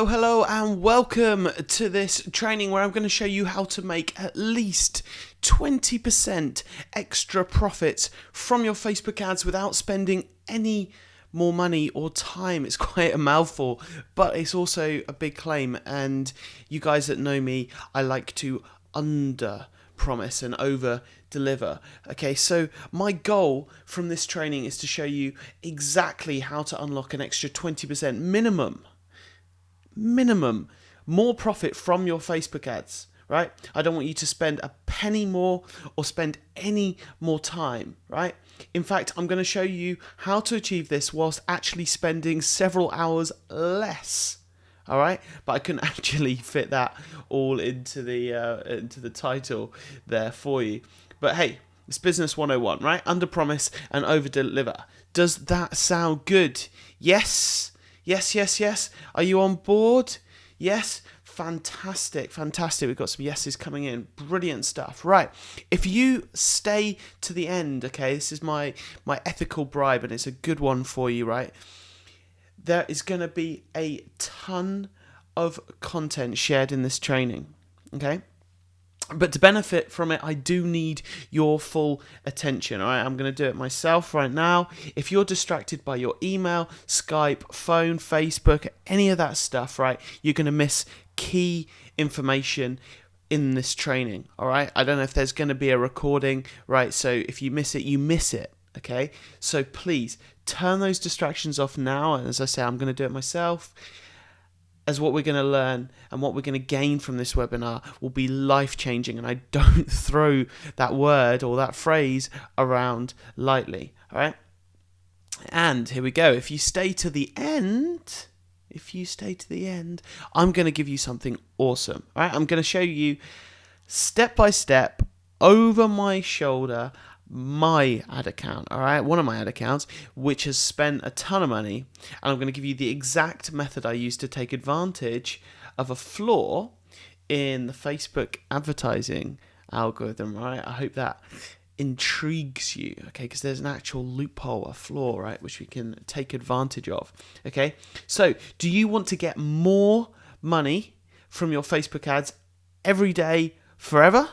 Hello, and welcome to this training where I'm going to show you how to make at least 20% extra profits from your Facebook ads without spending any more money or time. It's quite a mouthful, but it's also a big claim. And you guys that know me, I like to under promise and over deliver. Okay, so my goal from this training is to show you exactly how to unlock an extra 20% minimum more profit from your Facebook ads, right? I don't want you to spend a penny more or spend any more time, right? In fact, I'm going to show you how to achieve this whilst actually spending several hours less. All right, but I couldn't actually fit that all into the title there for you. But hey, it's Business 101, right? Under promise and over deliver. Does that sound good? Yes. Yes. Are you on board? Yes. Fantastic. We've got some yeses coming in. Brilliant stuff. Right. If you stay to the end, okay, this is my ethical bribe, and it's a good one for you, right? There is going to be a ton of content shared in this training, okay? But to benefit from it, I do need your full attention, all right? I'm going to do it myself right now. If you're distracted by your email, Skype, phone, Facebook, any of that stuff, right, you're going to miss key information in this training, all right? I don't know if there's going to be a recording, right? So if you miss it, you miss it, okay? So please turn those distractions off now. And as I say, I'm going to do it myself. As what we're going to learn and what we're going to gain from this webinar will be life-changing, and I don't throw that word or that phrase around lightly, all right? And here we go. If you stay to the end, I'm going to give you something awesome, all right? I'm going to show you step by step over my shoulder my ad account, all right, one of my ad accounts, which has spent a ton of money, and I'm going to give you the exact method I use to take advantage of a flaw in the Facebook advertising algorithm, right? I hope that intrigues you, okay, because there's an actual loophole, a flaw, right, which we can take advantage of, okay? So, do you want to get more money from your Facebook ads every day, forever?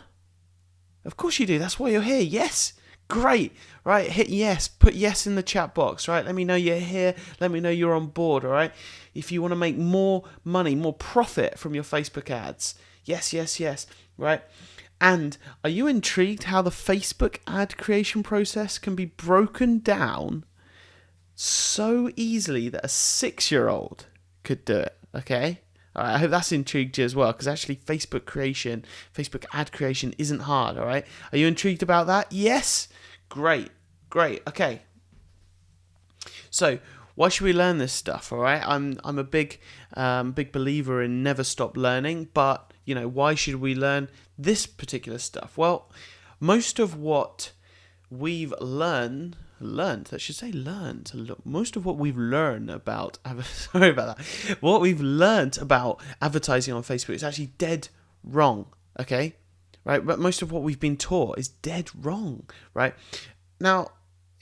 Of course you do. That's why you're here. Yes. Great, right? Hit yes. Put yes in the chat box, right? Let me know you're here. Let me know you're on board, all right? If you want to make more money, more profit from your Facebook ads, yes, right? And are you intrigued how the Facebook ad creation process can be broken down so easily that a 6-year-old could do it, okay? All right, I hope that's intrigued you as well, because actually Facebook ad creation isn't hard, all right? Are you intrigued about that? Yes? Great. Okay. So, why should we learn this stuff, all right? I'm a big believer in never stop learning, but, why should we learn this particular stuff? Well, most of what we've learned. Most of what we've learned about what we've learned about advertising on Facebook is actually dead wrong, okay? Right? But most of what we've been taught is dead wrong, right? Now,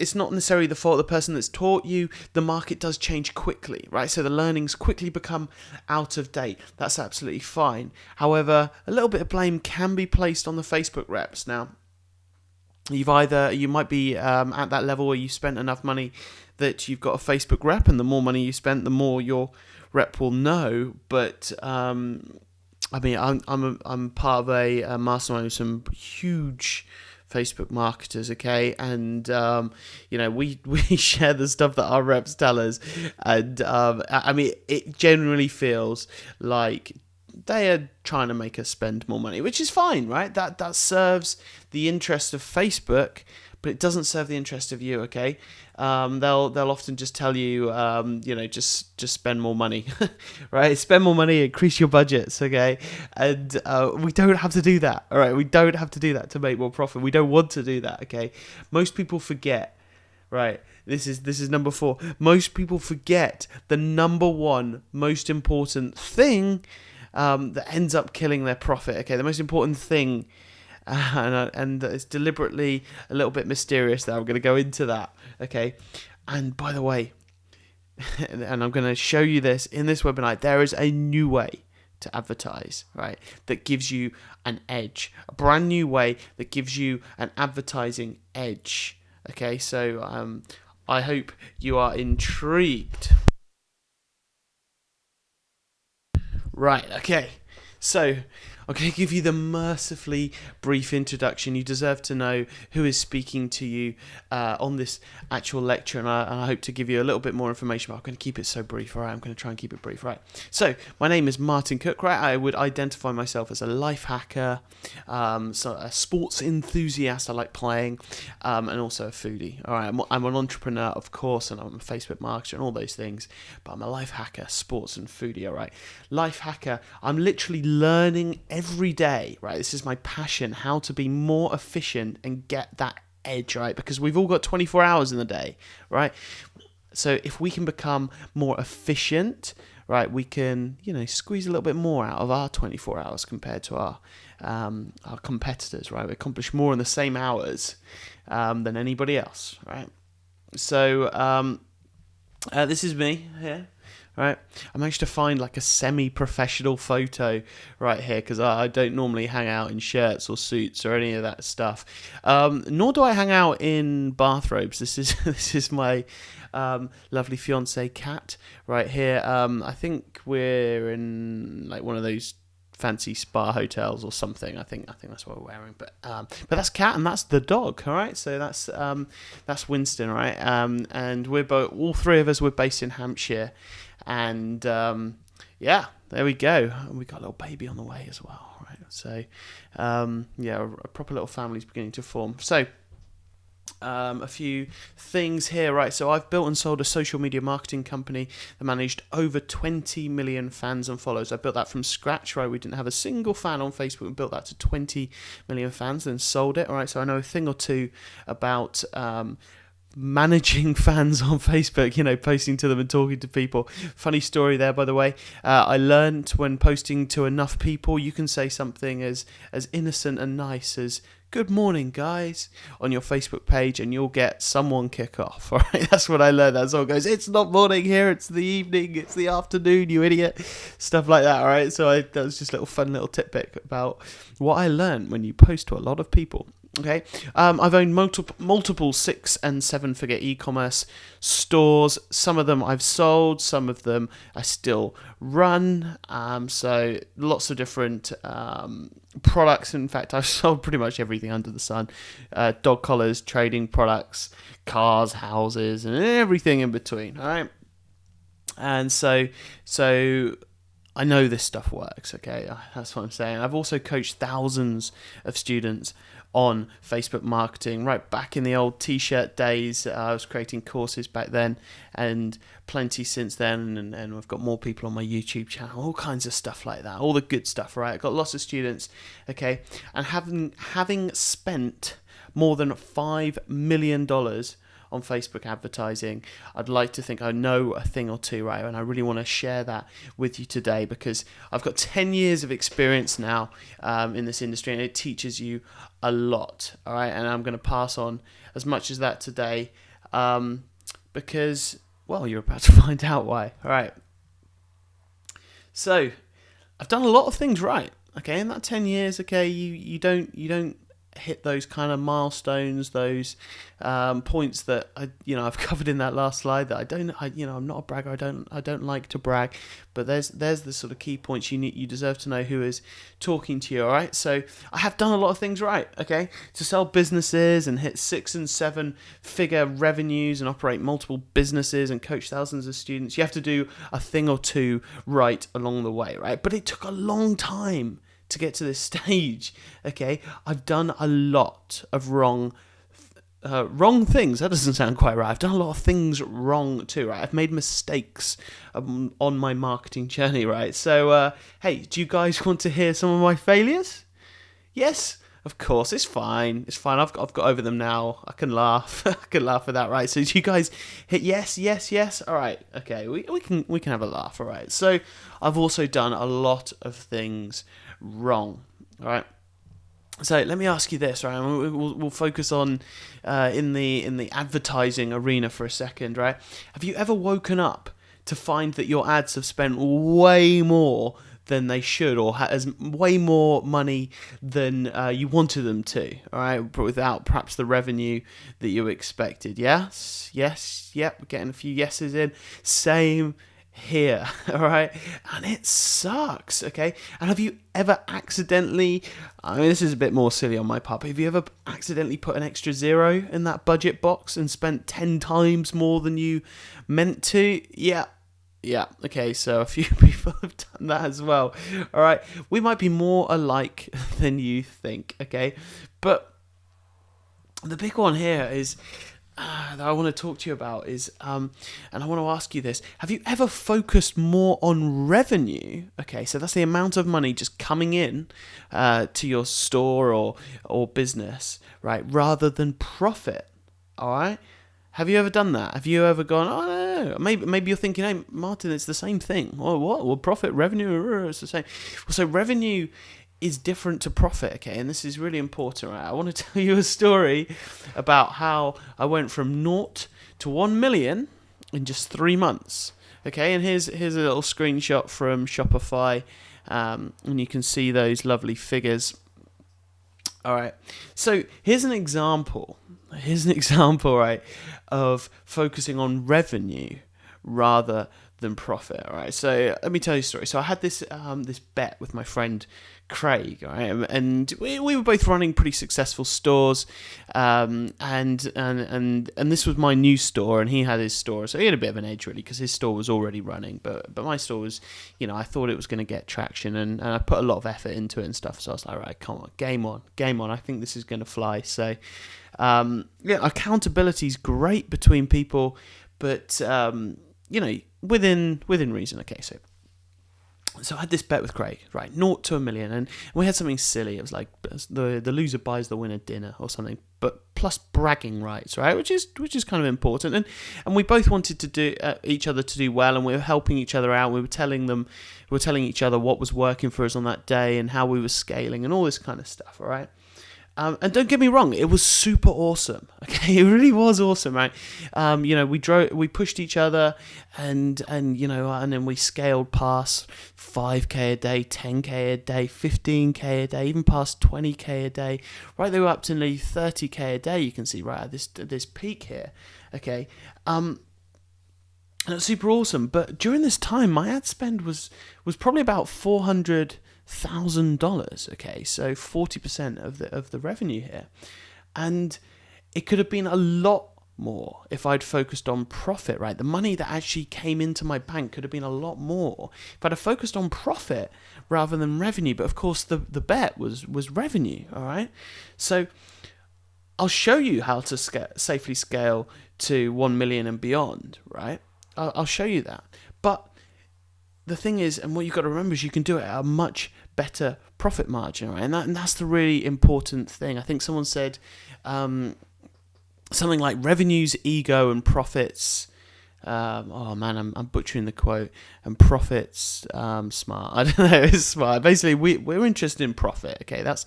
it's not necessarily the fault of the person that's taught you. The market does change quickly, right? So the learnings quickly become out of date. That's absolutely fine. However, a little bit of blame can be placed on the Facebook reps. Now, you might be at that level where you spent enough money that you've got a Facebook rep, and the more money you spent, the more your rep will know. But I'm part of a mastermind with some huge Facebook marketers, okay, and we share the stuff that our reps tell us, and it generally feels like they are trying to make us spend more money, which is fine, right? That serves the interest of Facebook, but it doesn't serve the interest of you, okay? They'll often just tell you, just spend more money, right? Spend more money, increase your budgets, okay? And we don't have to do that, all right? We don't have to do that to make more profit. We don't want to do that, okay? Most people forget, right? This is number 4. Most people forget the number one most important thing that ends up killing their profit. Okay, the most important thing, and it's deliberately a little bit mysterious there. I'm going to go into that. Okay, and by the way, and I'm going to show you this in this webinar, there is a new way to advertise, right? That gives you an edge, a brand new way that gives you an advertising edge. Okay, so I hope you are intrigued. Right, okay. So, I'm going to give you the mercifully brief introduction. You deserve to know who is speaking to you on this actual lecture, and I hope to give you a little bit more information, but I'm going to keep it so brief, all right? I'm going to try and keep it brief, right? So, my name is Martin Cook, right? I would identify myself as a life hacker, so a sports enthusiast, I like playing, and also a foodie, all right? I'm an entrepreneur, of course, and I'm a Facebook marketer and all those things, but I'm a life hacker, sports and foodie, all right? Life hacker, I'm literally learning every day, right? This is my passion, how to be more efficient and get that edge, right? Because we've all got 24 hours in the day, right? So if we can become more efficient, right, we can, squeeze a little bit more out of our 24 hours compared to our competitors, right? We accomplish more in the same hours than anybody else, right? So this is me here. Right, I managed to find like a semi-professional photo right here because I don't normally hang out in shirts or suits or any of that stuff. Nor do I hang out in bathrobes. This is my lovely fiance Kat right here. I think we're in like one of those fancy spa hotels or something. I think that's what we're wearing. But that's Kat and that's the dog. All right, so that's Winston, right? And we're all three of us. We're based in Hampshire. And yeah, there we go. We got a little baby on the way as well, right? So yeah, a proper little family's beginning to form. So a few things here, right? So I've built and sold a social media marketing company that managed over 20 million fans and followers. I built that from scratch, right? We didn't have a single fan on Facebook. We built that to 20 million fans, then sold it, all right? So I know a thing or two about managing fans on Facebook, posting to them and talking to people. Funny story there, by the way. I learned when posting to enough people, you can say something as innocent and nice as "Good morning, guys" on your Facebook page, and you'll get someone kick off. All right, that's what I learned. That's all goes. It's not morning here. It's the evening. It's the afternoon. You idiot. Stuff like that. All right. So that was just a fun little tidbit about what I learned when you post to a lot of people. Okay, I've owned multiple 6- and 7-figure e-commerce stores. Some of them I've sold, some of them I still run. So lots of different products. In fact, I've sold pretty much everything under the sun: dog collars, trading products, cars, houses, and everything in between. All right, and so I know this stuff works, okay? That's what I'm saying. I've also coached thousands of students on Facebook marketing, right back in the old t-shirt days. I was creating courses back then, and plenty since then, and we've got more people on my YouTube channel, all kinds of stuff like that, all the good stuff, right? I've got lots of students, okay? And having spent more than $5 million on Facebook advertising, I'd like to think I know a thing or two, right? And I really want to share that with you today because I've got 10 years of experience now in this industry, and it teaches you a lot, all right? And I'm going to pass on as much as that today because, well, you're about to find out why, all right? So I've done a lot of things right, okay? In that 10 years, okay, you don't hit those kind of milestones, those points that I've covered in that last slide. That I'm not a bragger. I don't like to brag, but there's the sort of key points you deserve to know who is talking to you. All right, so I have done a lot of things right. Okay, to sell businesses and hit 6- and 7-figure revenues and operate multiple businesses and coach thousands of students, you have to do a thing or two right along the way, right? But it took a long time to get to this stage, okay? I've done a lot of wrong things. That doesn't sound quite right. I've done a lot of things wrong too, right? I've made mistakes on my marketing journey, right? So, hey, do you guys want to hear some of my failures? Yes, of course. It's fine. It's fine. I've got over them now. I can laugh. I can laugh at that, right? So, do you guys hit yes, yes, yes? All right. Okay. We can have a laugh. All right. So, I've also done a lot of things wrong. All right. So let me ask you this, right? We'll focus on in the advertising arena for a second, right? Have you ever woken up to find that your ads have spent way more than they should, or has way more money than you wanted them to, all right, but without perhaps the revenue that you expected? Yes, yep, getting a few yeses in. Same here, all right, and it sucks. Okay, and have you ever accidentally, I mean, this is a bit more silly on my part, but have you ever accidentally put an extra zero in that budget box and spent 10 times more than you meant to? Yeah, okay, so a few people have done that as well. All right, we might be more alike than you think, okay, but the big one here is that I want to talk to you about is, and I want to ask you this: have you ever focused more on revenue? Okay, so that's the amount of money just coming in to your store or business, right, rather than profit. All right. Have you ever done that? Have you ever gone, oh, no. Maybe you're thinking, hey, Martin, it's the same thing. Oh, what? Well, profit, revenue, it's the same. Well, so revenue is different to profit, okay? And this is really important, right? I want to tell you a story about how I went from 0 to 1 million in just 3 months, okay? And here's a little screenshot from Shopify, and you can see those lovely figures. All right, so here's an example, right, of focusing on revenue rather than profit. All right, so let me tell you a story. So I had this this bet with my friend Craig, right, and we were both running pretty successful stores, and this was my new store, and he had his store, so he had a bit of an edge really because his store was already running, but my store was, you know, I thought it was going to get traction, and I put a lot of effort into it and stuff. So I was like, right, come on, game on. I think this is going to fly. So yeah, accountability is great between people, but you know, within reason. Okay, so I had this bet with Craig, right, 0 to 1 million, and we had something silly. It was like the loser buys the winner dinner or something, but plus bragging rights, right, which is kind of important. And we both wanted to do each other to do well, and we were helping each other out. We were telling each other what was working for us on that day and how we were scaling and all this kind of stuff. All right. And don't get me wrong, it was super awesome. Okay, it really was awesome, right? You know, we pushed each other, and you know, and then we scaled past 5k a day, 10k a day, 15k a day, even past 20k a day, right? They were up to nearly 30k a day. You can see right at this peak here. Okay, and it's super awesome. But during this time, my ad spend was probably about $400,000. Okay, so 40% of the revenue here, and it could have been a lot more if I'd focused on profit. Right, the money that actually came into my bank could have been a lot more if I'd have focused on profit rather than revenue. But of course, the bet was revenue. All right, so I'll show you how to safely scale to 1 million and beyond. Right, I'll show you that, but the thing is, and what you've got to remember is you can do it at a much better profit margin, right? And that's the really important thing. I think someone said something like revenues, ego, and profits. Oh man, I'm butchering the quote. And profits, smart. I don't know. It's smart. Basically, we're interested in profit. Okay, that's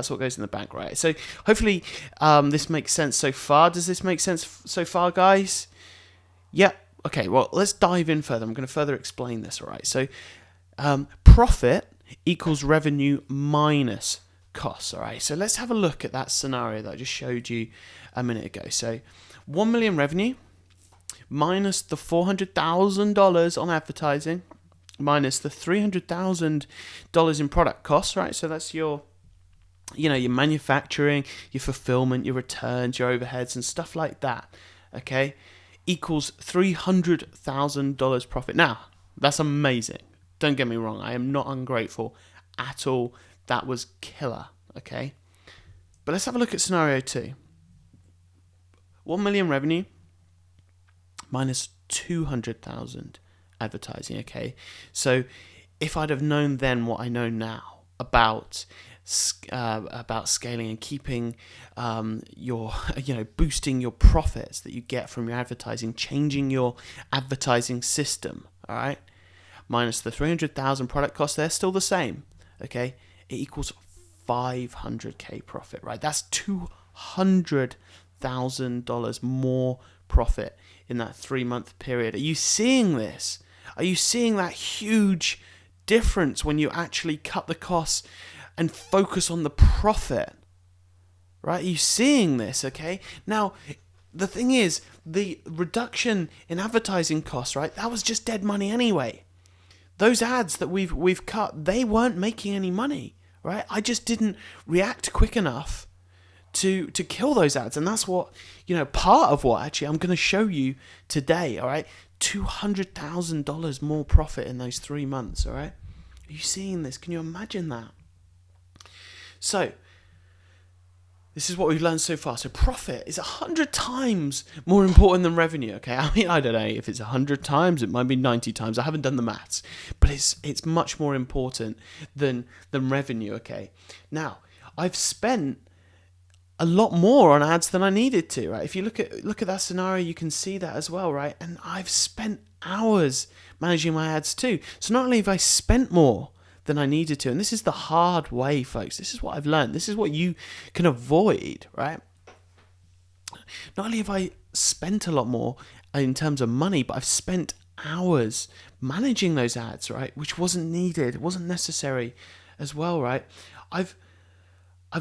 what goes in the bank, right? So hopefully, this makes sense so far. Does this make sense so far, guys? Yeah. Okay, well, let's dive in further. I'm going to further explain this, all right? So, profit equals revenue minus costs, all right? So let's have a look at that scenario that I just showed you a minute ago. So, 1 million revenue minus the $400,000 on advertising minus the $300,000 in product costs, right? So that's your manufacturing, your fulfillment, your returns, your overheads, and stuff like that, okay? Equals $300,000 profit. Now, that's amazing. Don't get me wrong. I am not ungrateful at all. That was killer, okay? But let's have a look at scenario 2. 1 million revenue minus 200,000 advertising, okay? So if I'd have known then what I know now about scaling and keeping your, boosting your profits that you get from your advertising, changing your advertising system, all right, minus the 300,000 product costs, they're still the same, okay? It equals 500k profit, right? That's $200,000 more profit in that 3-month period. Are you seeing this? Are you seeing that huge difference when you actually cut the costs and focus on the profit? Right? Are you seeing this? Okay. Now, the thing is, the reduction in advertising costs, right? That was just dead money anyway. Those ads that we've cut, they weren't making any money, right? I just didn't react quick enough to kill those ads, and that's what, part of what actually I'm going to show you today. All right, $200,000 more profit in those 3 months. All right, are you seeing this? Can you imagine that? So this is what we've learned so far. So profit is 100 times more important than revenue. Okay, I mean, I don't know if it's 100 times, it might be 90 times. I haven't done the maths, but it's much more important than revenue. Okay, now I've spent a lot more on ads than I needed to. Right, if you look at that scenario, you can see that as well. Right, and I've spent hours managing my ads too. So not only have I spent more than I needed to. And this is the hard way, folks. This is what I've learned. This is what you can avoid, right? Not only have I spent a lot more in terms of money, but I've spent hours managing those ads, right? Which wasn't needed, it wasn't necessary as well, right? I've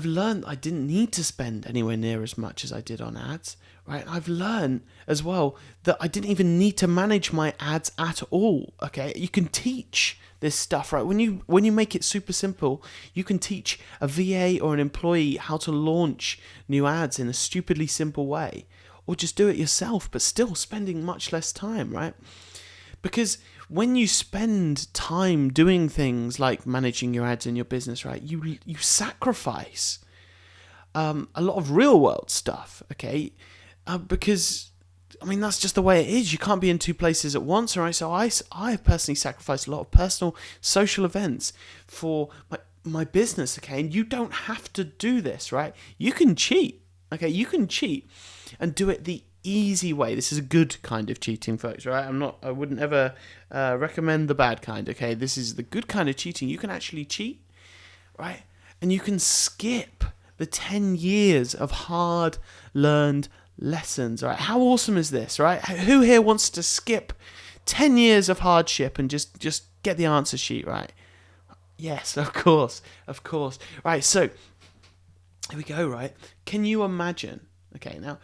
learned I didn't need to spend anywhere near as much as I did on ads, right? I've learned as well that I didn't even need to manage my ads at all, okay? You can teach this stuff, right? When you make it super simple, you can teach a VA or an employee how to launch new ads in a stupidly simple way, or just do it yourself, but still spending much less time, right? Because when you spend time doing things like managing your ads in your business, right, you sacrifice a lot of real world stuff, okay? Because I mean, that's just the way it is. You can't be in two places at once, all right? So I personally sacrificed a lot of personal, social events for my business, okay? And you don't have to do this, right? You can cheat, okay? You can cheat and do it the easy way. This is a good kind of cheating, folks, right? I wouldn't ever recommend the bad kind, okay? This is the good kind of cheating. You can actually cheat, right? And you can skip the 10 years of hard-learned lessons, right? How awesome is this, right? Who here wants to skip 10 years of hardship and just get the answer sheet right? Yes, of course. Right, so here we go, right? Can you imagine? Okay, now,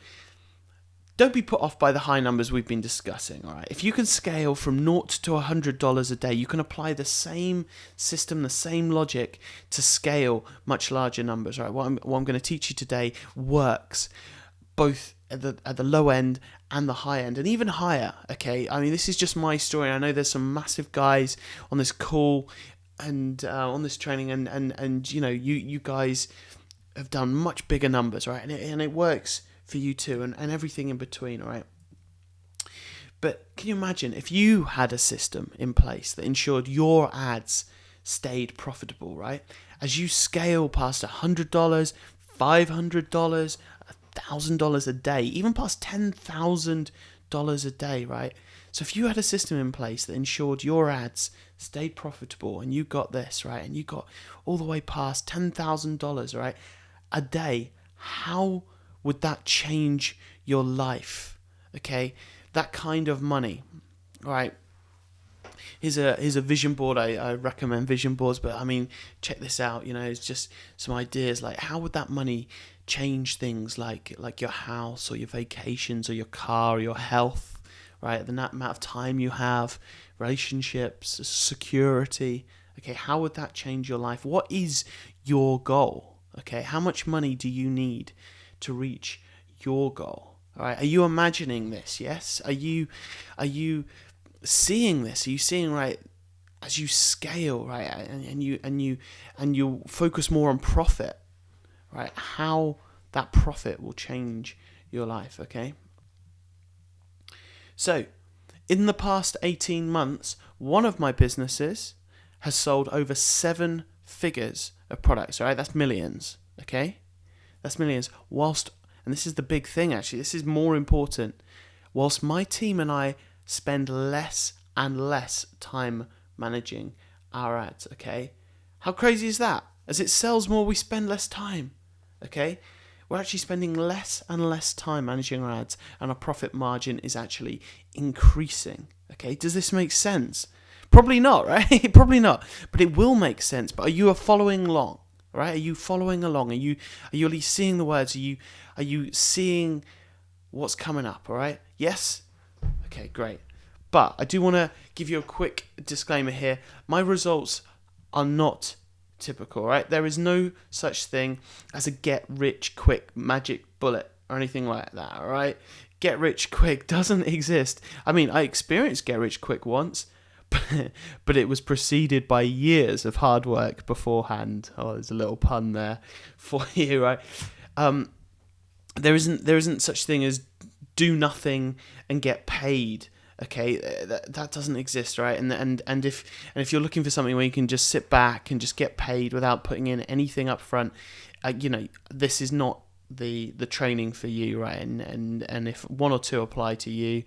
don't be put off by the high numbers we've been discussing, all right? If you can scale from $0 to $100 a day, you can apply the same system, the same logic to scale much larger numbers, right? What I'm going to teach you today works both at the low end and the high end, and even higher, okay? I mean, this is just my story. I know there's some massive guys on this call and on this training, and you guys have done much bigger numbers, right? And it works for you too, and everything in between, all right? But can you imagine if you had a system in place that ensured your ads stayed profitable, right? As you scale past $100, $500, $1,000 a day, even past $10,000 a day, right? So if you had a system in place that ensured your ads stayed profitable, and you got this, right, and you got all the way past $10,000, right, a day, how would that change your life? Okay, that kind of money, right? Here's a vision board. I recommend vision boards, but I mean, check this out. It's just some ideas like how would that money change things like your house or your vacations or your car or your health, right? The amount of time you have, relationships, security. Okay, how would that change your life? What is your goal? Okay, how much money do you need to reach your goal? All right, are you imagining this? Yes, are you seeing this? Are you seeing, right, as you scale, right, and you focus more on profit, right, how that profit will change your life, okay? So, in the past 18 months, one of my businesses has sold over 7 figures of products, right? That's millions, okay? That's millions. And this is the big thing, actually, this is more important, whilst my team and I spend less and less time managing our ads, okay? How crazy is that? As it sells more, we spend less time. Okay? We're actually spending less and less time managing our ads, and our profit margin is actually increasing. Okay? Does this make sense? Probably not, right? Probably not. But it will make sense. But are you following along? Right? Are you following along? Are you at least seeing the words? Are you seeing what's coming up? All right? Yes? Okay, great. But I do want to give you a quick disclaimer here. My results are not typical, right? There is no such thing as a get rich quick magic bullet or anything like that, all right? Get rich quick doesn't exist. I mean, I experienced get rich quick once, but it was preceded by years of hard work beforehand. Oh, there's a little pun there for you, right? There isn't such thing as do nothing and get paid. Okay, that doesn't exist, right? And if you're looking for something where you can just sit back and just get paid without putting in anything up front, this is not the training for you, right? And if one or two apply to you,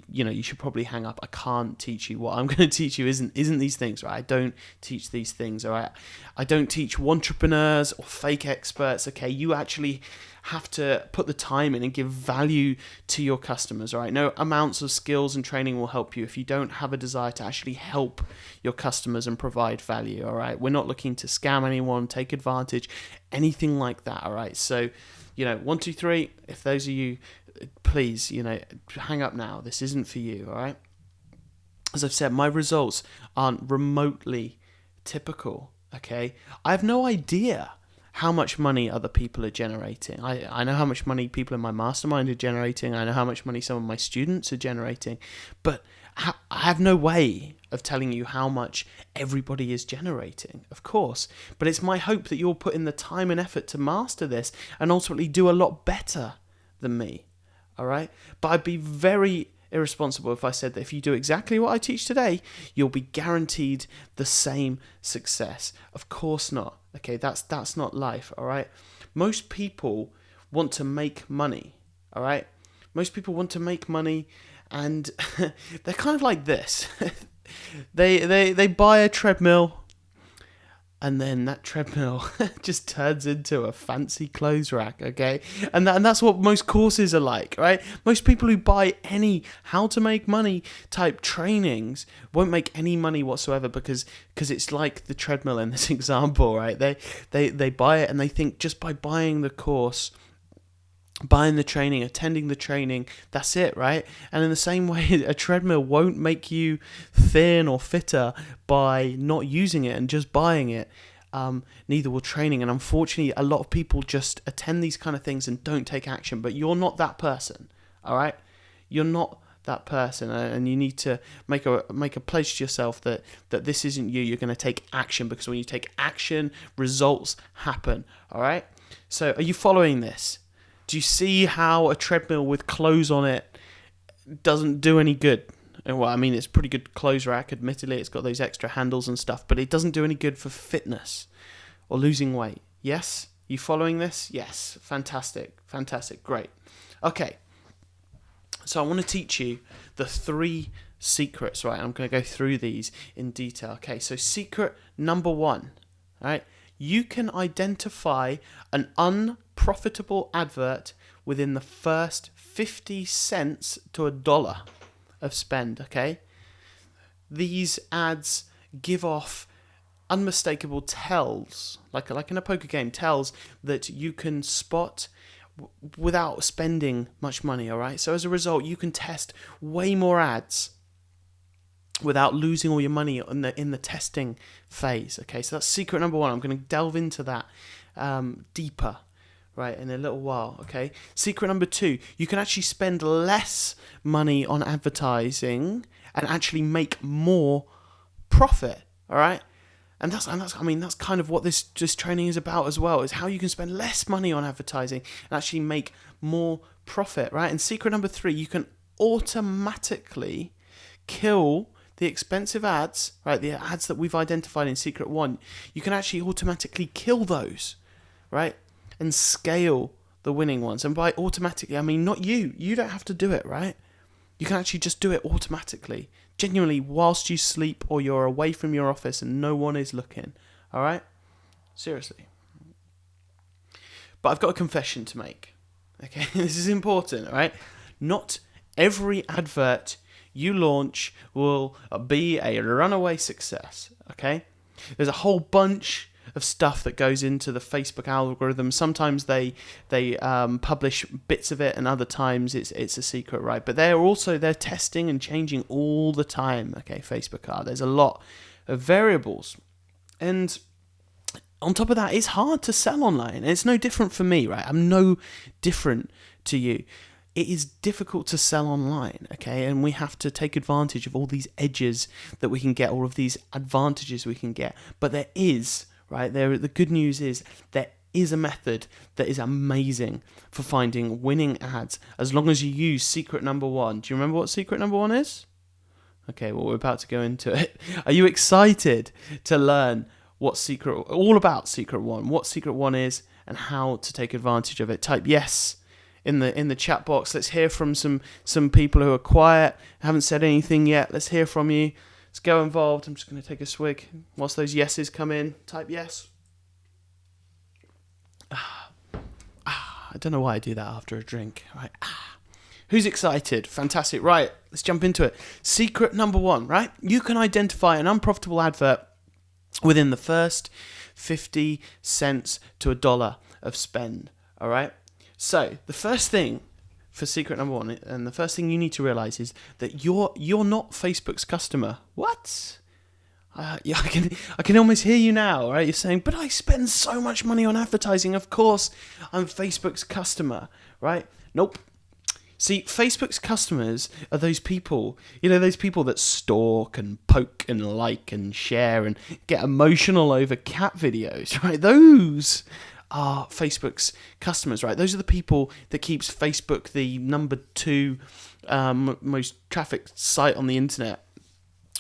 you should probably hang up. I can't teach you. What I'm going to teach you isn't these things, right? I don't teach these things, all right? I don't teach entrepreneurs or fake experts. Okay, you actually have to put the time in and give value to your customers, all right? No amounts of skills and training will help you if you don't have a desire to actually help your customers and provide value, all right? We're not looking to scam anyone, take advantage, anything like that, all right? So, 1, 2, 3, if those are you, please, hang up now. This isn't for you, all right? As I've said, my results aren't remotely typical, okay? I have no idea how much money other people are generating. I know how much money people in my mastermind are generating. I know how much money some of my students are generating. But I have no way of telling you how much everybody is generating, of course. But it's my hope that you'll put in the time and effort to master this and ultimately do a lot better than me. All right? But I'd be very irresponsible if I said that if you do exactly what I teach today, you'll be guaranteed the same success. Of course not. Okay, that's not life, all right? Most people want to make money, all right? Most people want to make money, and they're kind of like this. They buy a treadmill, and then that treadmill just turns into a fancy clothes rack, okay? And that's what most courses are like, right? Most people who buy any how to make money type trainings won't make any money whatsoever because it's like the treadmill in this example, right? They buy it and they think just by buying the course, buying the training, attending the training, that's it, right? And in the same way, a treadmill won't make you thin or fitter by not using it and just buying it. Neither will training. And unfortunately, a lot of people just attend these kind of things and don't take action. But you're not that person, all right? You're not that person, and you need to make a pledge to yourself that this isn't you. You're going to take action, because when you take action, results happen, all right? So are you following this? Do you see how a treadmill with clothes on it doesn't do any good? Well, I mean, it's a pretty good clothes rack, admittedly. It's got those extra handles and stuff, but it doesn't do any good for fitness or losing weight. Yes? You following this? Yes. Fantastic. Fantastic. Great. Okay. So I want to teach you the 3 secrets, right? I'm going to go through these in detail. Okay, so secret number 1, all right? You can identify an unprofitable advert within the first 50 cents to $1 of spend, okay? These ads give off unmistakable tells, like in a poker game, tells that you can spot without spending much money, all right? So as a result, you can test way more ads without losing all your money in the testing phase, okay? So that's secret number 1. I'm going to delve into that deeper, right, in a little while, okay? Secret number 2, you can actually spend less money on advertising and actually make more profit, all right? And that's kind of what this training is about as well, is how you can spend less money on advertising and actually make more profit, right? And secret number 3, you can automatically kill the expensive ads, right? The ads that we've identified in secret 1, you can actually automatically kill those, right? And scale the winning ones. And by automatically, I mean not you. You don't have to do it, right? You can actually just do it automatically, genuinely, whilst you sleep or you're away from your office and no one is looking, all right? Seriously. But I've got a confession to make. Okay, this is important, all right? Not every advert you launch will be a runaway success, okay? There's a whole bunch of stuff that goes into the Facebook algorithm. Sometimes they publish bits of it, and other times it's a secret, right? But they're testing and changing all the time. Okay, Facebook are. There's a lot of variables, and on top of that, it's hard to sell online, and it's no different for me, right? I'm no different to you. It is difficult to sell online, okay? And we have to take advantage of all these edges that we can get, all of these advantages we can get. But there is, right? The good news is there is a method that is amazing for finding winning ads, as long as you use secret number one. Do you remember what secret number one is? Okay, well, we're about to go into it. Are you excited to learn all about secret one, what secret one is, and how to take advantage of it? Type yes in the chat box. Let's hear from some people who are quiet, haven't said anything yet. Let's hear from you. Let's go involved. I'm just going to take a swig whilst those yeses come in. Type yes. I don't know why I do that after a drink. Right. Who's excited? Fantastic. Right, let's jump into it. Secret number one, right? You can identify an unprofitable advert within the first 50 cents to $1 of spend, all right? So the first thing for secret number one, and the first thing you need to realize, is that you're not Facebook's customer. What? Yeah, I can almost hear you now, right? You're saying, but I spend so much money on advertising. Of course, I'm Facebook's customer, right? Nope. See, Facebook's customers are those people, those people that stalk and poke and like and share and get emotional over cat videos, right? Those are Facebook's customers, right? Those are the people that keeps Facebook the number 2 most trafficked site on the internet,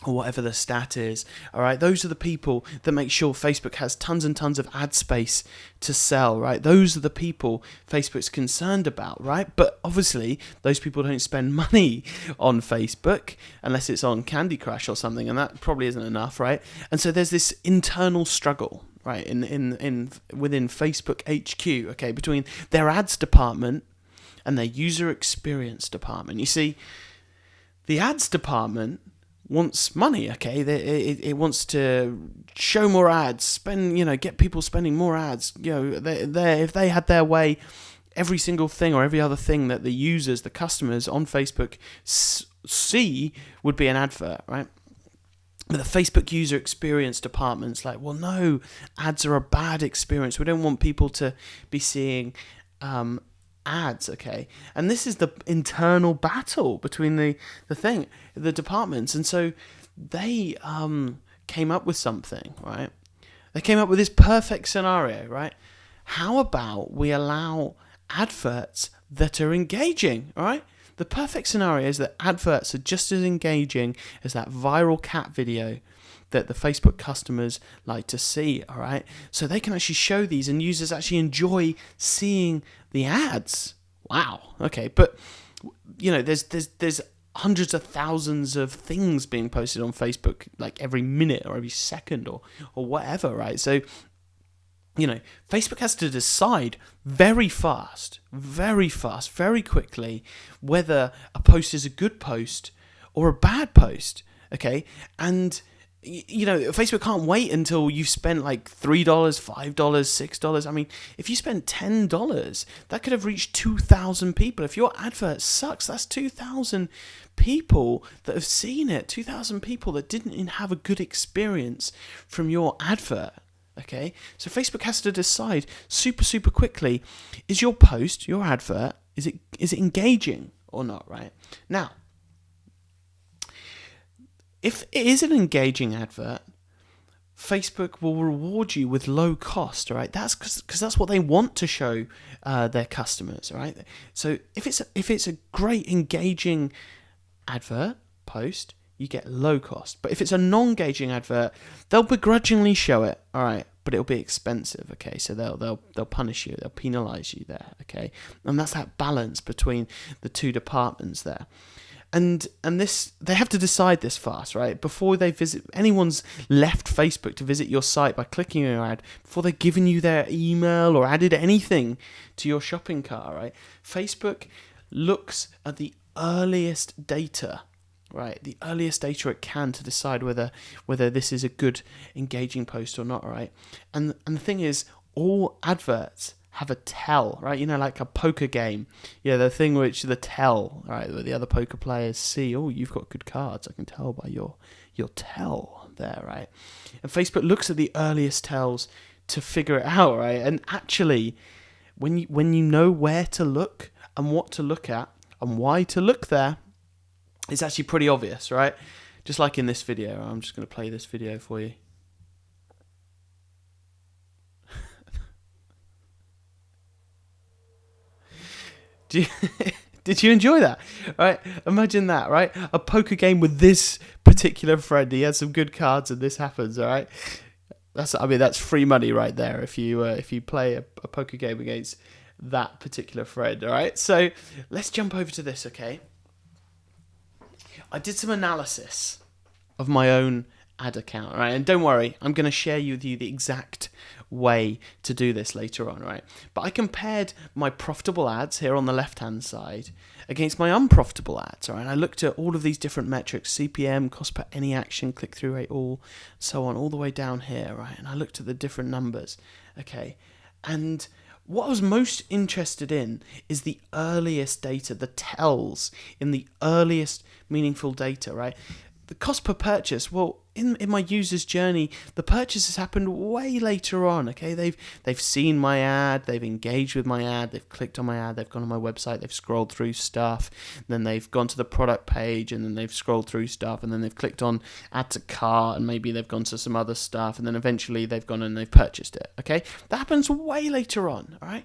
or whatever the stat is, all right? Those are the people that make sure Facebook has tons and tons of ad space to sell, right? Those are the people Facebook's concerned about, right? But obviously, those people don't spend money on Facebook unless it's on Candy Crush or something, and that probably isn't enough, right? And so there's this internal struggle, right, within Facebook HQ, okay, between their ads department and their user experience department. You see, the ads department wants money, okay? It wants to show more ads, get people spending more ads. If they had their way, every single thing or every other thing that the users, the customers on Facebook see would be an advert, right? But the Facebook user experience department's like, well, no, ads are a bad experience. We don't want people to be seeing ads, okay? And this is the internal battle between the departments. And so they came up with something, right? They came up with this perfect scenario, right? How about we allow adverts that are engaging, all right? The perfect scenario is that adverts are just as engaging as that viral cat video that the Facebook customers like to see, all right? So they can actually show these, and users actually enjoy seeing the ads. Wow. Okay, but there's hundreds of thousands of things being posted on Facebook like every minute or every second or whatever, right? So Facebook has to decide very fast, very quickly, whether a post is a good post or a bad post, okay? And Facebook can't wait until you've spent like $3, $5, $6. I mean, if you spend $10, that could have reached 2,000 people. If your advert sucks, that's 2,000 people that have seen it, 2,000 people that didn't have a good experience from your advert. Okay, so Facebook has to decide super quickly: is your post, your advert, is it engaging or not? Right now, if it is an engaging advert, Facebook will reward you with low cost. Right, that's because that's what they want to show their customers. Right, so if it's a great engaging advert post, you get low cost. But if it's a non-engaging advert, they'll begrudgingly show it, all right, but it'll be expensive, okay? So they'll punish you, they'll penalize you there, okay? And that's that balance between the two departments there. And this, they have to decide this fast, right? Before they visit, anyone's left Facebook to visit your site by clicking your ad, before they've given you their email or added anything to your shopping cart, right? Facebook looks at the earliest data, right? The earliest data it can to decide whether this is a good engaging post or not, right? And the thing is, all adverts have a tell, right? You know, like a poker game. Yeah, the thing which the tell, right? Where the other poker players see, oh, you've got good cards. I can tell by your tell there, right? And Facebook looks at the earliest tells to figure it out, right? And actually, when you know where to look and what to look at and why to look there, it's actually pretty obvious, right? Just like in this video. I'm just going to play this video for you. Did you enjoy that? Right? Imagine that, right? A poker game with this particular friend. He has some good cards, and this happens. All right. That's free money right there. If you play a poker game against that particular friend. All right. So let's jump over to this. Okay. I did some analysis of my own ad account, right? And don't worry, I'm going to share with you the exact way to do this later on, right? But I compared my profitable ads here on the left-hand side against my unprofitable ads, right? And I looked at all of these different metrics, CPM, cost per any action, click-through rate, so on, all the way down here, right? And I looked at the different numbers, okay? And what I was most interested in is the earliest data, the tells in the earliest meaningful data, right? The cost per purchase, well, in my user's journey, the purchase has happened way later on, okay? They've seen my ad, they've engaged with my ad, they've clicked on my ad, they've gone on my website, they've scrolled through stuff, then they've gone to the product page, and then they've scrolled through stuff, and then they've clicked on add to cart, and maybe they've gone to some other stuff, and then eventually they've gone and they've purchased it, okay? That happens way later on, all right?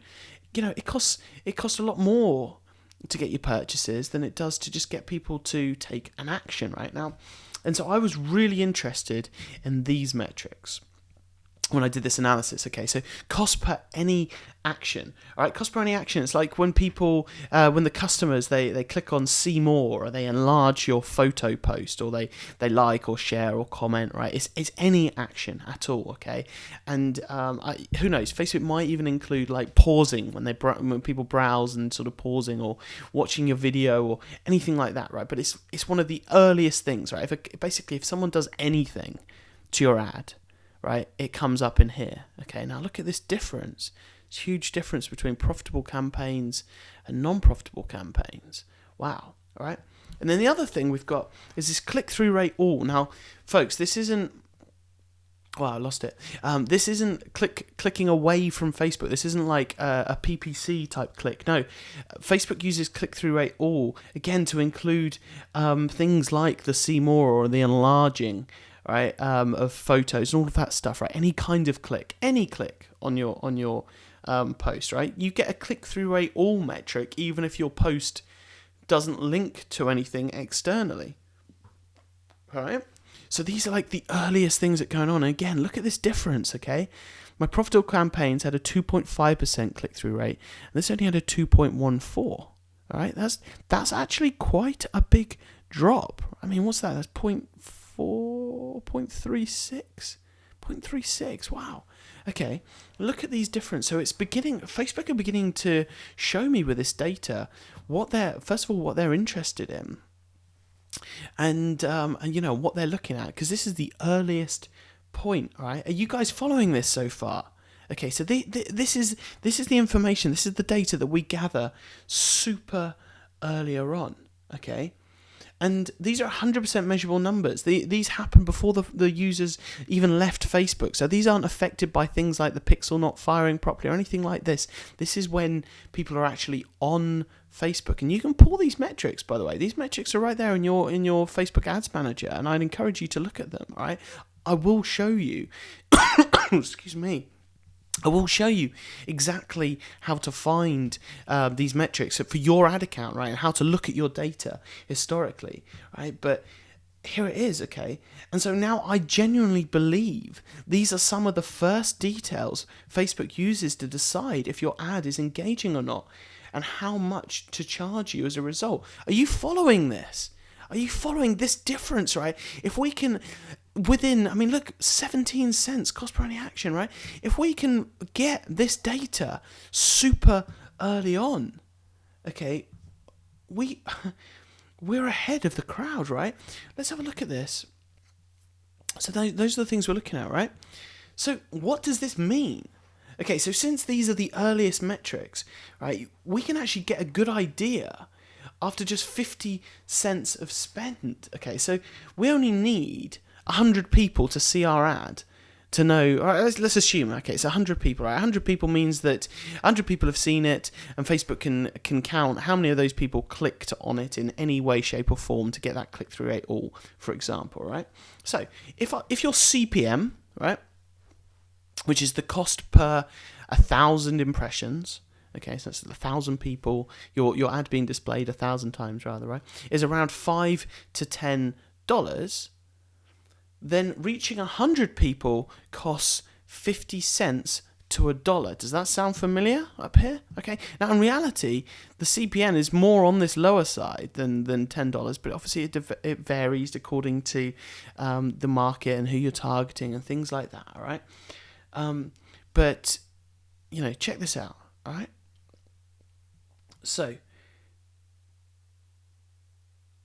You know, it costs a lot more to get your purchases than it does to just get people to take an action right now. And so I was really interested in these metrics when I did this analysis. Okay, so cost per any action. All right, cost per any action. It's like when people, when the customers, they click on see more, or they enlarge your photo post, or they like or share or comment. Right, it's any action at all. Okay, and who knows? Facebook might even include like pausing when people browse and sort of pausing, or watching your video or anything like that. Right, but it's one of the earliest things. Right, if someone does anything to your ad, right, it comes up in here. Okay, now look at this difference. It's a huge difference between profitable campaigns and non-profitable campaigns. Wow, all right. And then the other thing we've got is this click-through rate all. Now, folks, this isn't... Well, I lost it. This isn't clicking away from Facebook. This isn't like a PPC type click. No, Facebook uses click-through rate all, again, to include things like the see more or the enlarging, right, of photos and all of that stuff, right? Any kind of click, any click on your post, right? You get a click-through rate all metric even if your post doesn't link to anything externally, all right? So these are like the earliest things that are going on. And again, look at this difference, okay? My profitable campaigns had a 2.5% click-through rate, and this only had a 2.14. All right, that's actually quite a big drop. I mean, what's that? That's 0.36. 0.36. Wow. Okay, look at these differences. So Facebook are beginning to show me with this data what they're interested in. And you know what they're looking at, because this is the earliest point, right? Are you guys following this so far? Okay, so this is the information, this is the data that we gather super earlier on, okay? And these are 100% measurable numbers. These happen before the users even left Facebook. So these aren't affected by things like the pixel not firing properly or anything like this. This is when people are actually on Facebook. And you can pull these metrics, by the way. These metrics are right there in your Facebook Ads Manager. And I'd encourage you to look at them, all right? I will show you, excuse me, I will show you exactly how to find these metrics for your ad account, right? And how to look at your data historically, right? But here it is, okay? And so now I genuinely believe these are some of the first details Facebook uses to decide if your ad is engaging or not. and how much to charge you as a result. Are you following this? Are you following this difference, right? If we can, look, 17 cents cost per any action, right? If we can get this data super early on, okay, we're ahead of the crowd, right? Let's have a look at this. So those are the things we're looking at, right? So what does this mean? Okay, so since these are the earliest metrics, right, we can actually get a good idea after just 50 cents of spend. Okay, so we only need 100 people to see our ad to know. All right, let's assume, okay, it's 100 people, right? 100 people means that 100 people have seen it, and Facebook can count how many of those people clicked on it in any way, shape, or form to get that click-through rate all, for example, right? So if your CPM, right, which is the cost per 1,000 impressions, okay, so that's 1,000 people, your ad being displayed 1,000 times rather, right, is around $5 to $10, then reaching 100 people costs 50 cents to $1. Does that sound familiar up here? Okay. Now, in reality, the CPM is more on this lower side than $10, but obviously it varies according to the market and who you're targeting and things like that, all right? But, check this out, all right? So,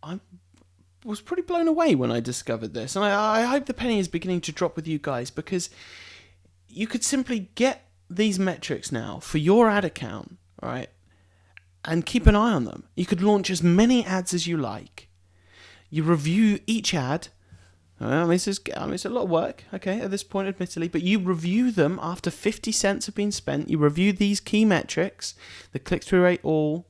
I was pretty blown away when I discovered this, and I hope the penny is beginning to drop with you guys, because you could simply get these metrics now for your ad account, right, and keep an eye on them. You could launch as many ads as you like. You review each ad. It's a lot of work, okay, at this point, admittedly, but you review them after 50 cents have been spent. You review these key metrics, the click-through rate all,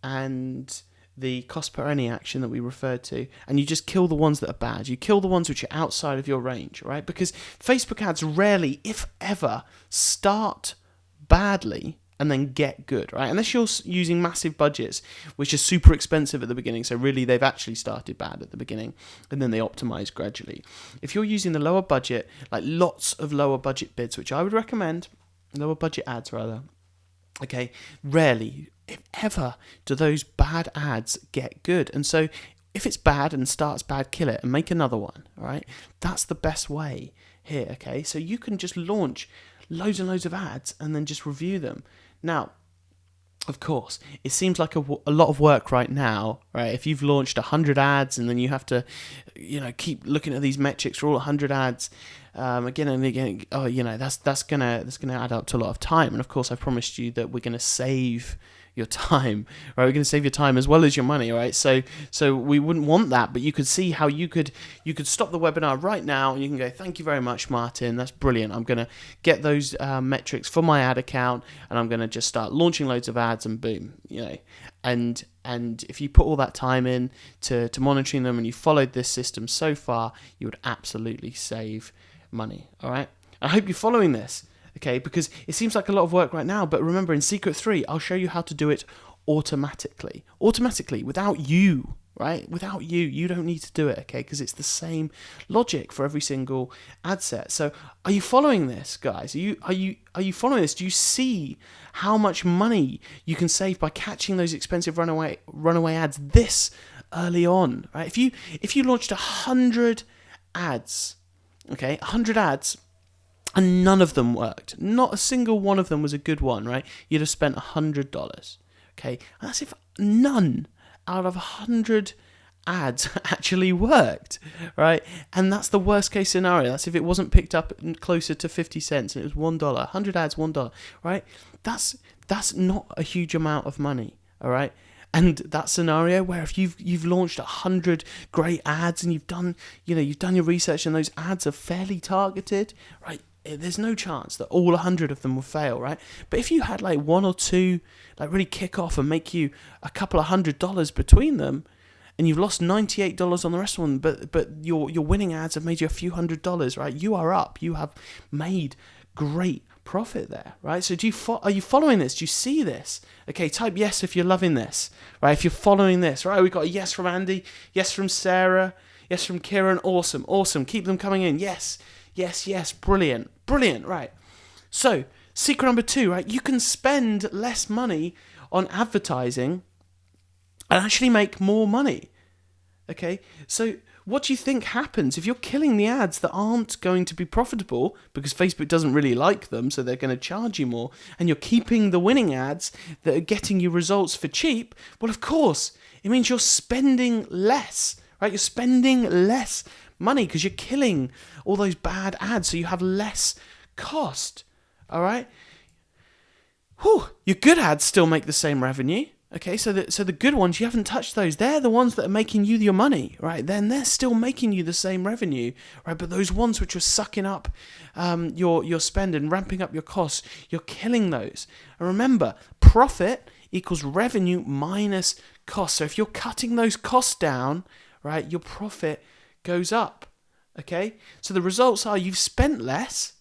and the cost per any action that we referred to, and you just kill the ones that are bad. You kill the ones which are outside of your range, right? Because Facebook ads rarely, if ever, start badly and then get good, right? Unless you're using massive budgets, which are super expensive at the beginning. So really, they've actually started bad at the beginning, and then they optimize gradually. If you're using the lower budget, like lots of lower budget bids, which I would recommend, lower budget ads rather, okay, rarely, if ever, do those bad ads get good. And so if it's bad and starts bad, kill it and make another one, all right? That's the best way here, okay? So you can just launch loads and loads of ads and then just review them. Now, of course, it seems like a lot of work right now, right? If you've launched 100 ads and then you have to, keep looking at these metrics for all 100 ads again and again, that's gonna add up to a lot of time. And of course, I promised you that we're gonna save your time, right? We're going to save your time as well as your money, right? So we wouldn't want that, but you could see how you could stop the webinar right now and you can go, thank you very much, Martin. That's brilliant. I'm going to get those metrics for my ad account, and I'm going to just start launching loads of ads, and boom, And if you put all that time in to monitoring them and you followed this system so far, you would absolutely save money, all right? I hope you're following this. Okay, because it seems like a lot of work right now, but remember, in Secret 3, I'll show you how to do it automatically, without you, right? Without you don't need to do it, okay? Because it's the same logic for every single ad set. So, are you following this, guys? Are you following this? Do you see how much money you can save by catching those expensive runaway ads this early on, right? If you launched 100 ads, okay, 100 ads, and none of them worked, not a single one of them was a good one, right? You'd have spent $100, okay? And that's if none out of 100 ads actually worked, right? And that's the worst case scenario. That's if it wasn't picked up closer to 50 cents and it was $1. 100 ads, $1, right? That's not a huge amount of money, all right? And that scenario where if you've launched 100 great ads and you've done your research and those ads are fairly targeted, right? There's no chance that all 100 of them will fail, right? But if you had like one or two like really kick off and make you a couple of $100 between them, and you've lost $98 on the rest of them, but your winning ads have made you a few $100s, right? You are up. You have made great profit there, right? So are you following this? Do you see this? Okay, type yes if you're loving this, right? If you're following this, right? We got a yes from Andy, yes from Sarah, yes from Kieran. Awesome. Keep them coming in. Yes. Brilliant, right? So, secret number 2, right? You can spend less money on advertising and actually make more money. Okay, so what do you think happens if you're killing the ads that aren't going to be profitable because Facebook doesn't really like them, so they're going to charge you more, and you're keeping the winning ads that are getting you results for cheap? Well, of course, it means you're spending less, right? You're spending less money because you're killing all those bad ads, so you have less cost, all right? Your good ads still make the same revenue. Okay, so the good ones, you haven't touched those. They're the ones that are making you your money, right? Then they're still making you the same revenue, right? But those ones which are sucking up your spend and ramping up your costs, you're killing those. And remember, profit equals revenue minus cost. So if you're cutting those costs down, right, your profit goes up. Okay, so the results are you've spent less,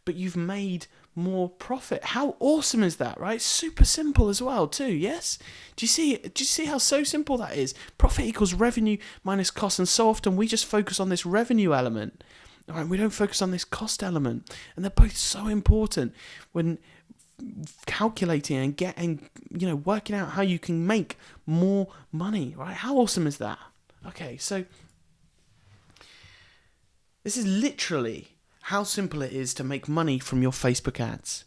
but you've made more profit. How awesome is that, right? Super simple as well too, yes? Do you see how so simple that is? Profit equals revenue minus cost, and so often we just focus on this revenue element. All right, we don't focus on this cost element. And they're both so important when calculating and working out how you can make more money, right? How awesome is that? Okay, so this is literally how simple it is to make money from your Facebook ads.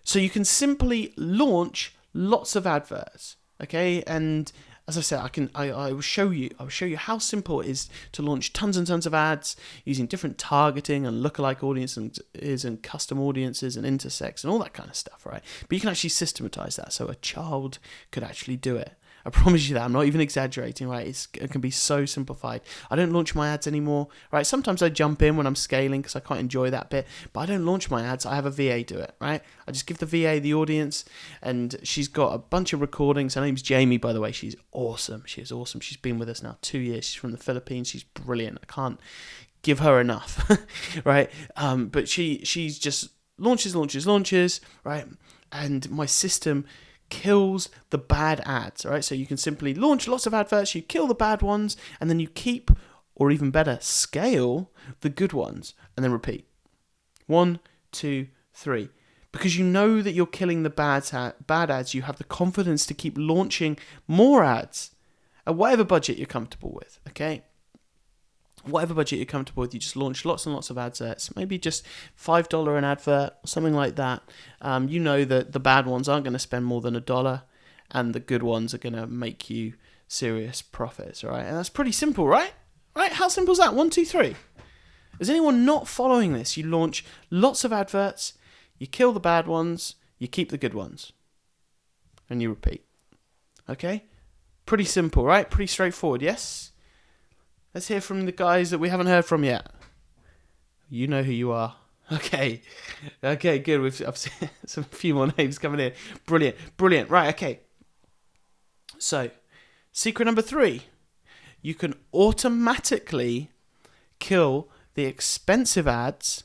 So you can simply launch lots of adverts, okay? And as I said, I will show you how simple it is to launch tons and tons of ads using different targeting and lookalike audiences and custom audiences and intersects and all that kind of stuff, right? But you can actually systematize that so a child could actually do it. I promise you that. I'm not even exaggerating, right? It can be so simplified. I don't launch my ads anymore, right? Sometimes I jump in when I'm scaling because I quite enjoy that bit, but I don't launch my ads. I have a VA do it, right? I just give the VA the audience, and she's got a bunch of recordings. Her name's Jamie, by the way. She's awesome. She is awesome. She's been with us now 2 years. She's from the Philippines. She's brilliant. I can't give her enough, right? But she's just launches, right? And my system kills the bad ads, right? So you can simply launch lots of adverts, you kill the bad ones, and then you keep, or even better, scale the good ones, and then repeat. 1, 2, 3. Because you know that you're killing the bad ads, you have the confidence to keep launching more ads at whatever budget you're comfortable with, okay? Whatever budget you're comfortable with, you just launch lots and lots of adverts, maybe just $5 an advert, something like that. You know that the bad ones aren't going to spend more than $1, and the good ones are going to make you serious profits, all right? And that's pretty simple, right? Right? How simple is that? 1, 2, 3. Is anyone not following this? You launch lots of adverts, you kill the bad ones, you keep the good ones, and you repeat. Okay? Pretty simple, right? Pretty straightforward, yes? Let's hear from the guys that we haven't heard from yet. You know who you are. Okay, good. I've seen a few more names coming in. Brilliant. Right, okay. So, secret number 3. You can automatically kill the expensive ads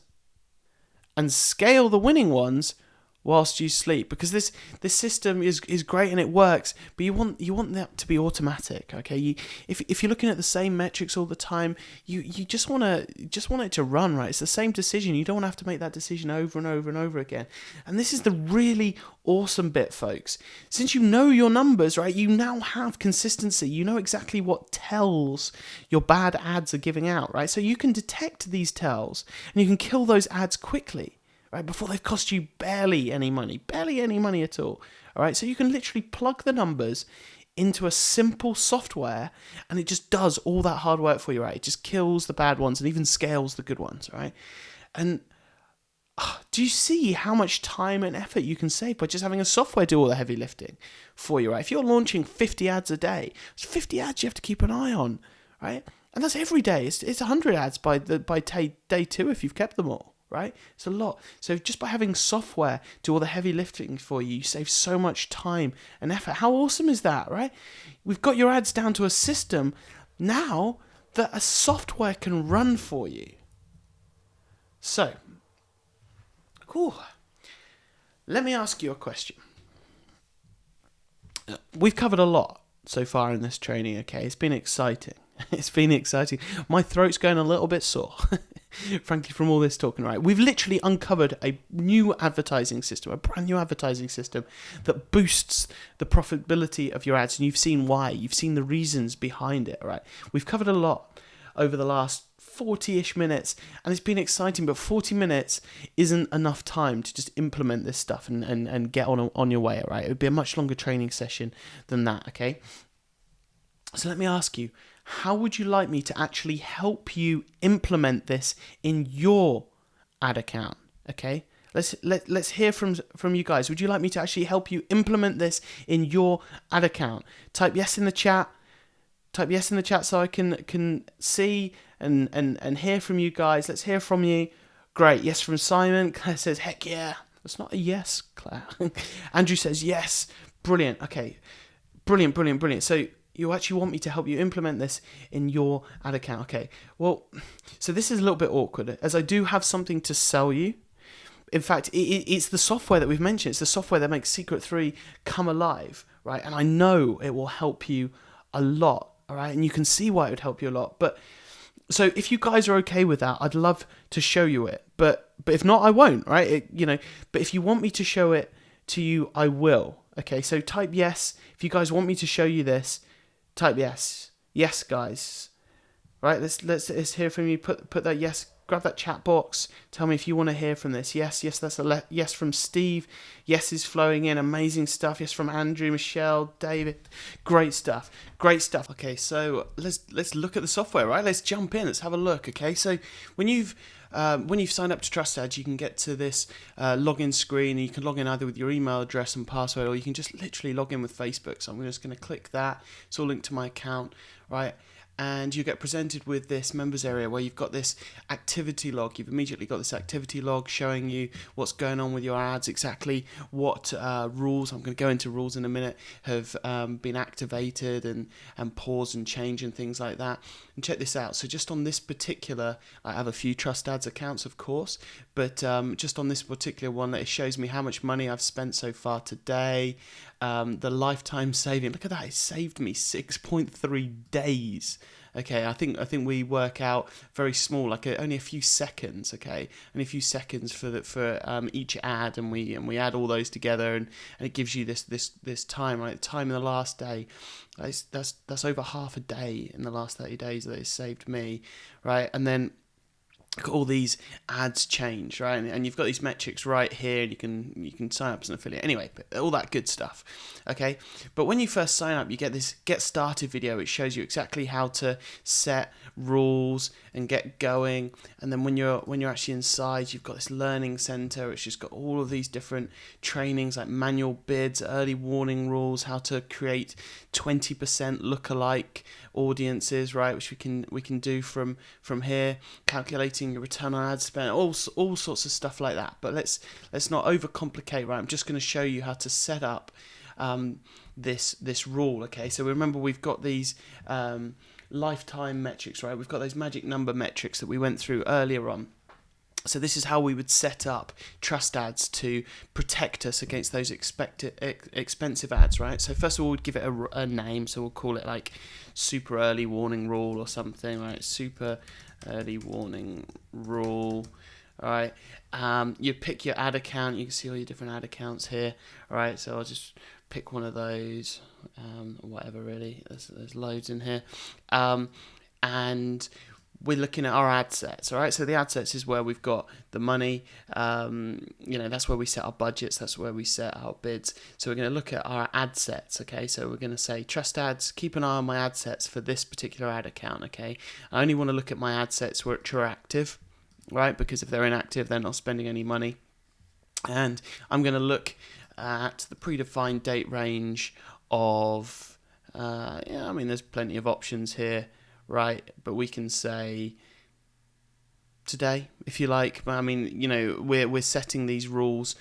and scale the winning ones whilst you sleep, because this system is great and it works, but you want that to be automatic, okay? If you're looking at the same metrics all the time, you just want it to run, right? It's the same decision. You don't want to have to make that decision over and over and over again. And this is the really awesome bit, folks. Since you know your numbers, right, you now have consistency. You know exactly what tells your bad ads are giving out, right? So you can detect these tells and you can kill those ads quickly, right, before they've cost you barely any money at all. All right, so you can literally plug the numbers into a simple software, and it just does all that hard work for you, right? It just kills the bad ones and even scales the good ones, right? And do you see how much time and effort you can save by just having a software do all the heavy lifting for you, right? If you're launching 50 ads a day, it's 50 ads you have to keep an eye on, right? And that's every day. It's 100 ads by day 2 if you've kept them all. Right? It's a lot. So just by having software do all the heavy lifting for you, you save so much time and effort. How awesome is that, right? We've got your ads down to a system now that a software can run for you. So, cool. Let me ask you a question. We've covered a lot so far in this training, okay? It's been exciting. My throat's going a little bit sore. frankly, from all this talking, right? We've literally uncovered a new advertising system, a brand new advertising system that boosts the profitability of your ads. And you've seen why. You've seen the reasons behind it, right? We've covered a lot over the last 40-ish minutes, and it's been exciting, but 40 minutes isn't enough time to just implement this stuff and get on your way, right? It would be a much longer training session than that, okay? So let me ask you, how would you like me to actually help you implement this in your ad account? Okay, let's hear from you guys. Would you like me to actually help you implement this in your ad account? Type yes in the chat. Type yes in the chat so I can see and hear from you guys. Let's hear from you. Great. Yes from Simon. Claire says heck yeah. That's not a yes, Claire. Andrew says yes. Brilliant. Okay. Brilliant. So you actually want me to help you implement this in your ad account. Okay, well, so this is a little bit awkward, as I do have something to sell you. In fact, it's the software that we've mentioned. It's the software that makes Secret 3 come alive, right? And I know it will help you a lot, all right? And you can see why it would help you a lot. But so if you guys are okay with that, I'd love to show you it. But if not, I won't, right? But if you want me to show it to you, I will. Okay, so type yes. If you guys want me to show you this, type yes. Yes, guys. Right, let's hear from you. Put that yes. Grab that chat box. Tell me if you want to hear from this. Yes, that's a yes from Steve. Yes is flowing in. Amazing stuff. Yes from Andrew, Michelle, David. Great stuff. Okay, so let's look at the software, right? Let's jump in. Let's have a look. Okay, so when you've signed up to TrustAds, you can get to this login screen, and you can log in either with your email address and password, or you can just literally log in with Facebook. So I'm just going to click that. It's all linked to my account, right? And you get presented with this members area where you've got this activity log. You've immediately got this activity log showing you what's going on with your ads, exactly what rules, I'm going to go into rules in a minute, have been activated and paused and changed and things like that. And check this out. So just on this particular, I have a few TrustAds accounts, of course, but just on this particular one, it shows me how much money I've spent so far today, the lifetime saving. Look at that, it saved me 6.3 days. Okay, I think we work out very small, like only a few seconds. Okay, only a few seconds for each ad, and we add all those together, and it gives you this time, right? Time in the last day. That's over half a day in the last 30 days that it's saved me, right? And then all these ads change, right? And you've got these metrics right here, and you can sign up as an affiliate. Anyway, all that good stuff, okay? But when you first sign up, you get this get started video, which shows you exactly how to set rules and get going. And then when you're actually inside, you've got this learning center, which has got all of these different trainings like manual bids, early warning rules, how to create 20% lookalike audiences, right? Which we can do from here, calculating your return on ad spend, all sorts of stuff like that. But let's not overcomplicate, right? I'm just going to show you how to set up this rule. Okay, so remember we've got these lifetime metrics, right? We've got those magic number metrics that we went through earlier on. So this is how we would set up TrustAds to protect us against those expensive ads, right? So first of all, we'd give it a name. So we'll call it like super early warning rule or something, right? Super early warning rule. All right. You pick your ad account. You can see all your different ad accounts here. All right. So I'll just pick one of those, whatever really. There's loads in here. And we're looking at our ad sets, all right? So the ad sets is where we've got the money, that's where we set our budgets, that's where we set our bids. So we're going to look at our ad sets, okay? So we're going to say, TrustAds, keep an eye on my ad sets for this particular ad account, okay? I only want to look at my ad sets which are active, right? Because if they're inactive, they're not spending any money. And I'm going to look at the predefined date range of, there's plenty of options here, right? But we can say today, if you like. But I mean, we're setting these rules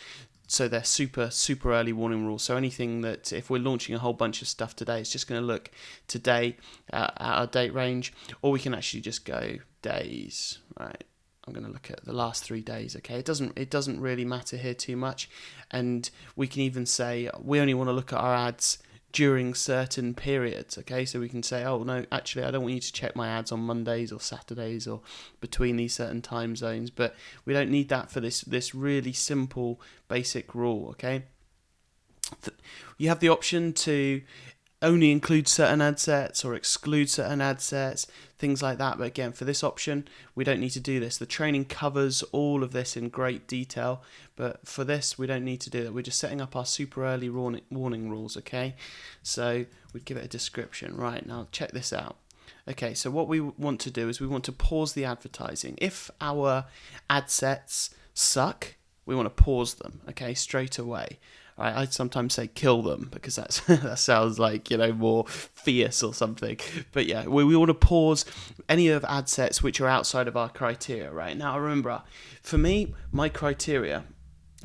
so they're super early warning rules. So anything that, if we're launching a whole bunch of stuff today, it's just going to look today at our date range, or we can actually just go days, right? I'm going to look at the last 3 days, okay? It doesn't really matter here too much. And we can even say we only want to look at our ads during certain periods. Okay, so we can say, oh no, actually I don't want you to check my ads on Mondays or Saturdays or between these certain time zones, but we don't need that for this really simple basic rule. Okay, you have the option to only include certain ad sets or exclude certain ad sets, things like that. But again, for this option, we don't need to do this. The training covers all of this in great detail, but for this, we don't need to do that. We're just setting up our super early warning rules, okay? So we'd give it a description. Right, now check this out. Okay, so what we want to do is we want to pause the advertising. If our ad sets suck, we want to pause them, okay, straight away. I'd sometimes say kill them because that sounds like, more fierce or something. But yeah, we want to pause any of ad sets which are outside of our criteria, right? Now, remember, for me, my criteria,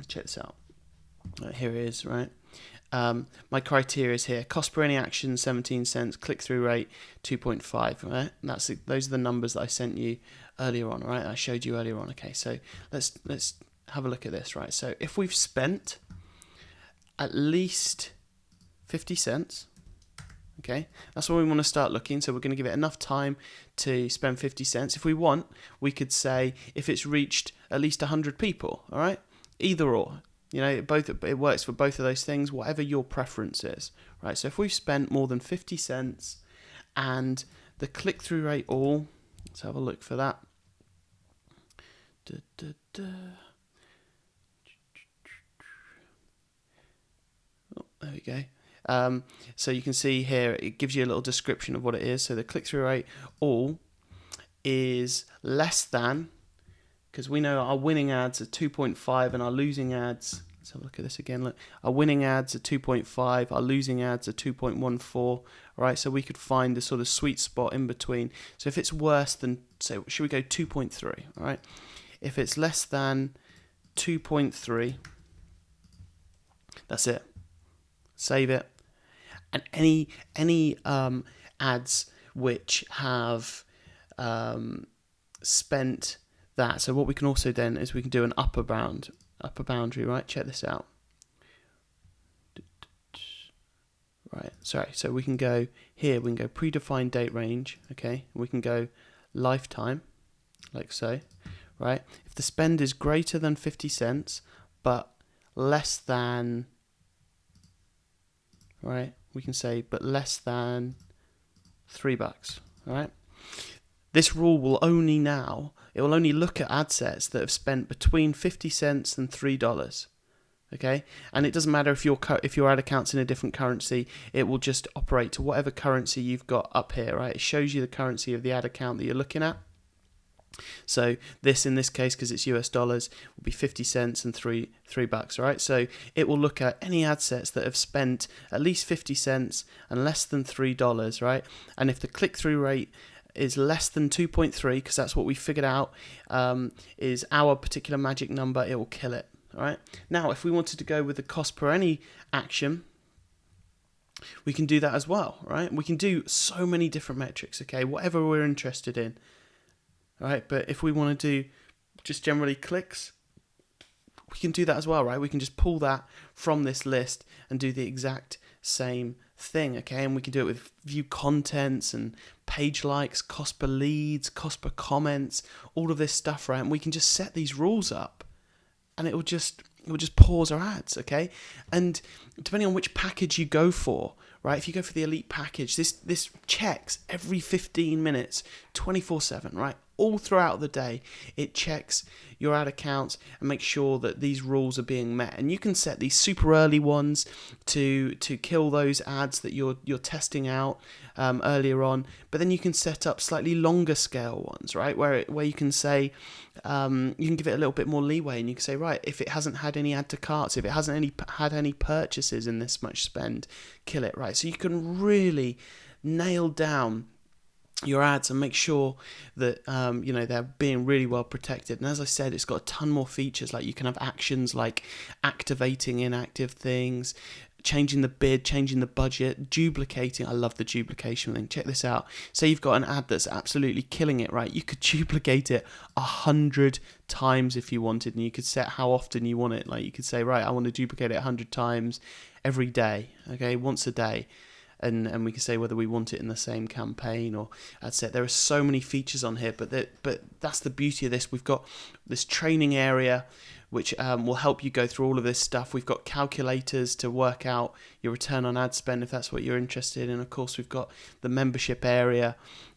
check this out. Right, here it is, right? My criteria is here. Cost per any action, 17 cents. Click-through rate, 2.5, right? And those are the numbers that I sent you earlier on, right? I showed you earlier on. Okay, so let's have a look at this, right? So if we've spent at least 50 cents, okay, that's where we want to start looking. So we're going to give it enough time to spend 50 cents. If we want, we could say if it's reached at least 100 people, all right? Either or, it works for both of those things, whatever your preference is, right? So if we've spent more than 50 cents and the click-through rate all, let's have a look for that. There we go. So you can see here, it gives you a little description of what it is. So the click-through rate all is less than, because we know our winning ads are 2.5 and our losing ads, let's have a look at this again. Look, our winning ads are 2.5, our losing ads are 2.14, right? So we could find the sort of sweet spot in between. So if it's worse than, say, should we go 2.3, all right? If it's less than 2.3, that's it. Save it. And any ads which have spent that. So what we can also then is we can do an upper boundary, right? Check this out. Right, sorry. So we can go here. We can go predefined date range. Okay, we can go lifetime, like so. Right. If the spend is greater than 50 cents, but less than, right, we can say, but less than $3. All right. This rule will only look at ad sets that have spent between 50 cents and $3. Okay, and it doesn't matter if your ad account's in a different currency. It will just operate to whatever currency you've got up here. Right. It shows you the currency of the ad account that you're looking at. So this, in this case, because it's US dollars, will be 50 cents and $3, right? So it will look at any ad sets that have spent at least 50 cents and less than $3, right? And if the click-through rate is less than 2.3, because that's what we figured out, is our particular magic number, it will kill it, all right? Now, if we wanted to go with the cost per any action, we can do that as well, right? We can do so many different metrics, okay? Whatever we're interested in. Right, but if we want to do just generally clicks, we can do that as well, right? We can just pull that from this list and do the exact same thing, okay? And we can do it with view contents and page likes, cost per leads, cost per comments, all of this stuff, right? And we can just set these rules up and it will just pause our ads, okay? And depending on which package you go for, right? If you go for the elite package, this checks every 15 minutes, 24/7, right? All throughout the day, it checks your ad accounts and makes sure that these rules are being met. And you can set these super early ones to kill those ads that you're testing out earlier on. But then you can set up slightly longer scale ones, right? Where you can say you can give it a little bit more leeway, and you can say, right, if it hasn't had any add to carts, if it hasn't had any purchases in this much spend, kill it, right? So you can really nail down your ads and make sure that they're being really well protected. And as I said, it's got a ton more features. Like you can have actions like activating inactive things, changing the bid, changing the budget, duplicating. I love the duplication thing. Check this out. Say you've got an ad that's absolutely killing it, right? You could duplicate it 100 times if you wanted, and you could set how often you want it. Like you could say, right, I want to duplicate it 100 times every day, okay, once a day. And we can say whether we want it in the same campaign or I'd say there are so many features on here, but that's the beauty of this. We've got this training area which will help you go through all of this stuff. We've got calculators to work out your return on ad spend if that's what you're interested in. Of course, we've got the membership area.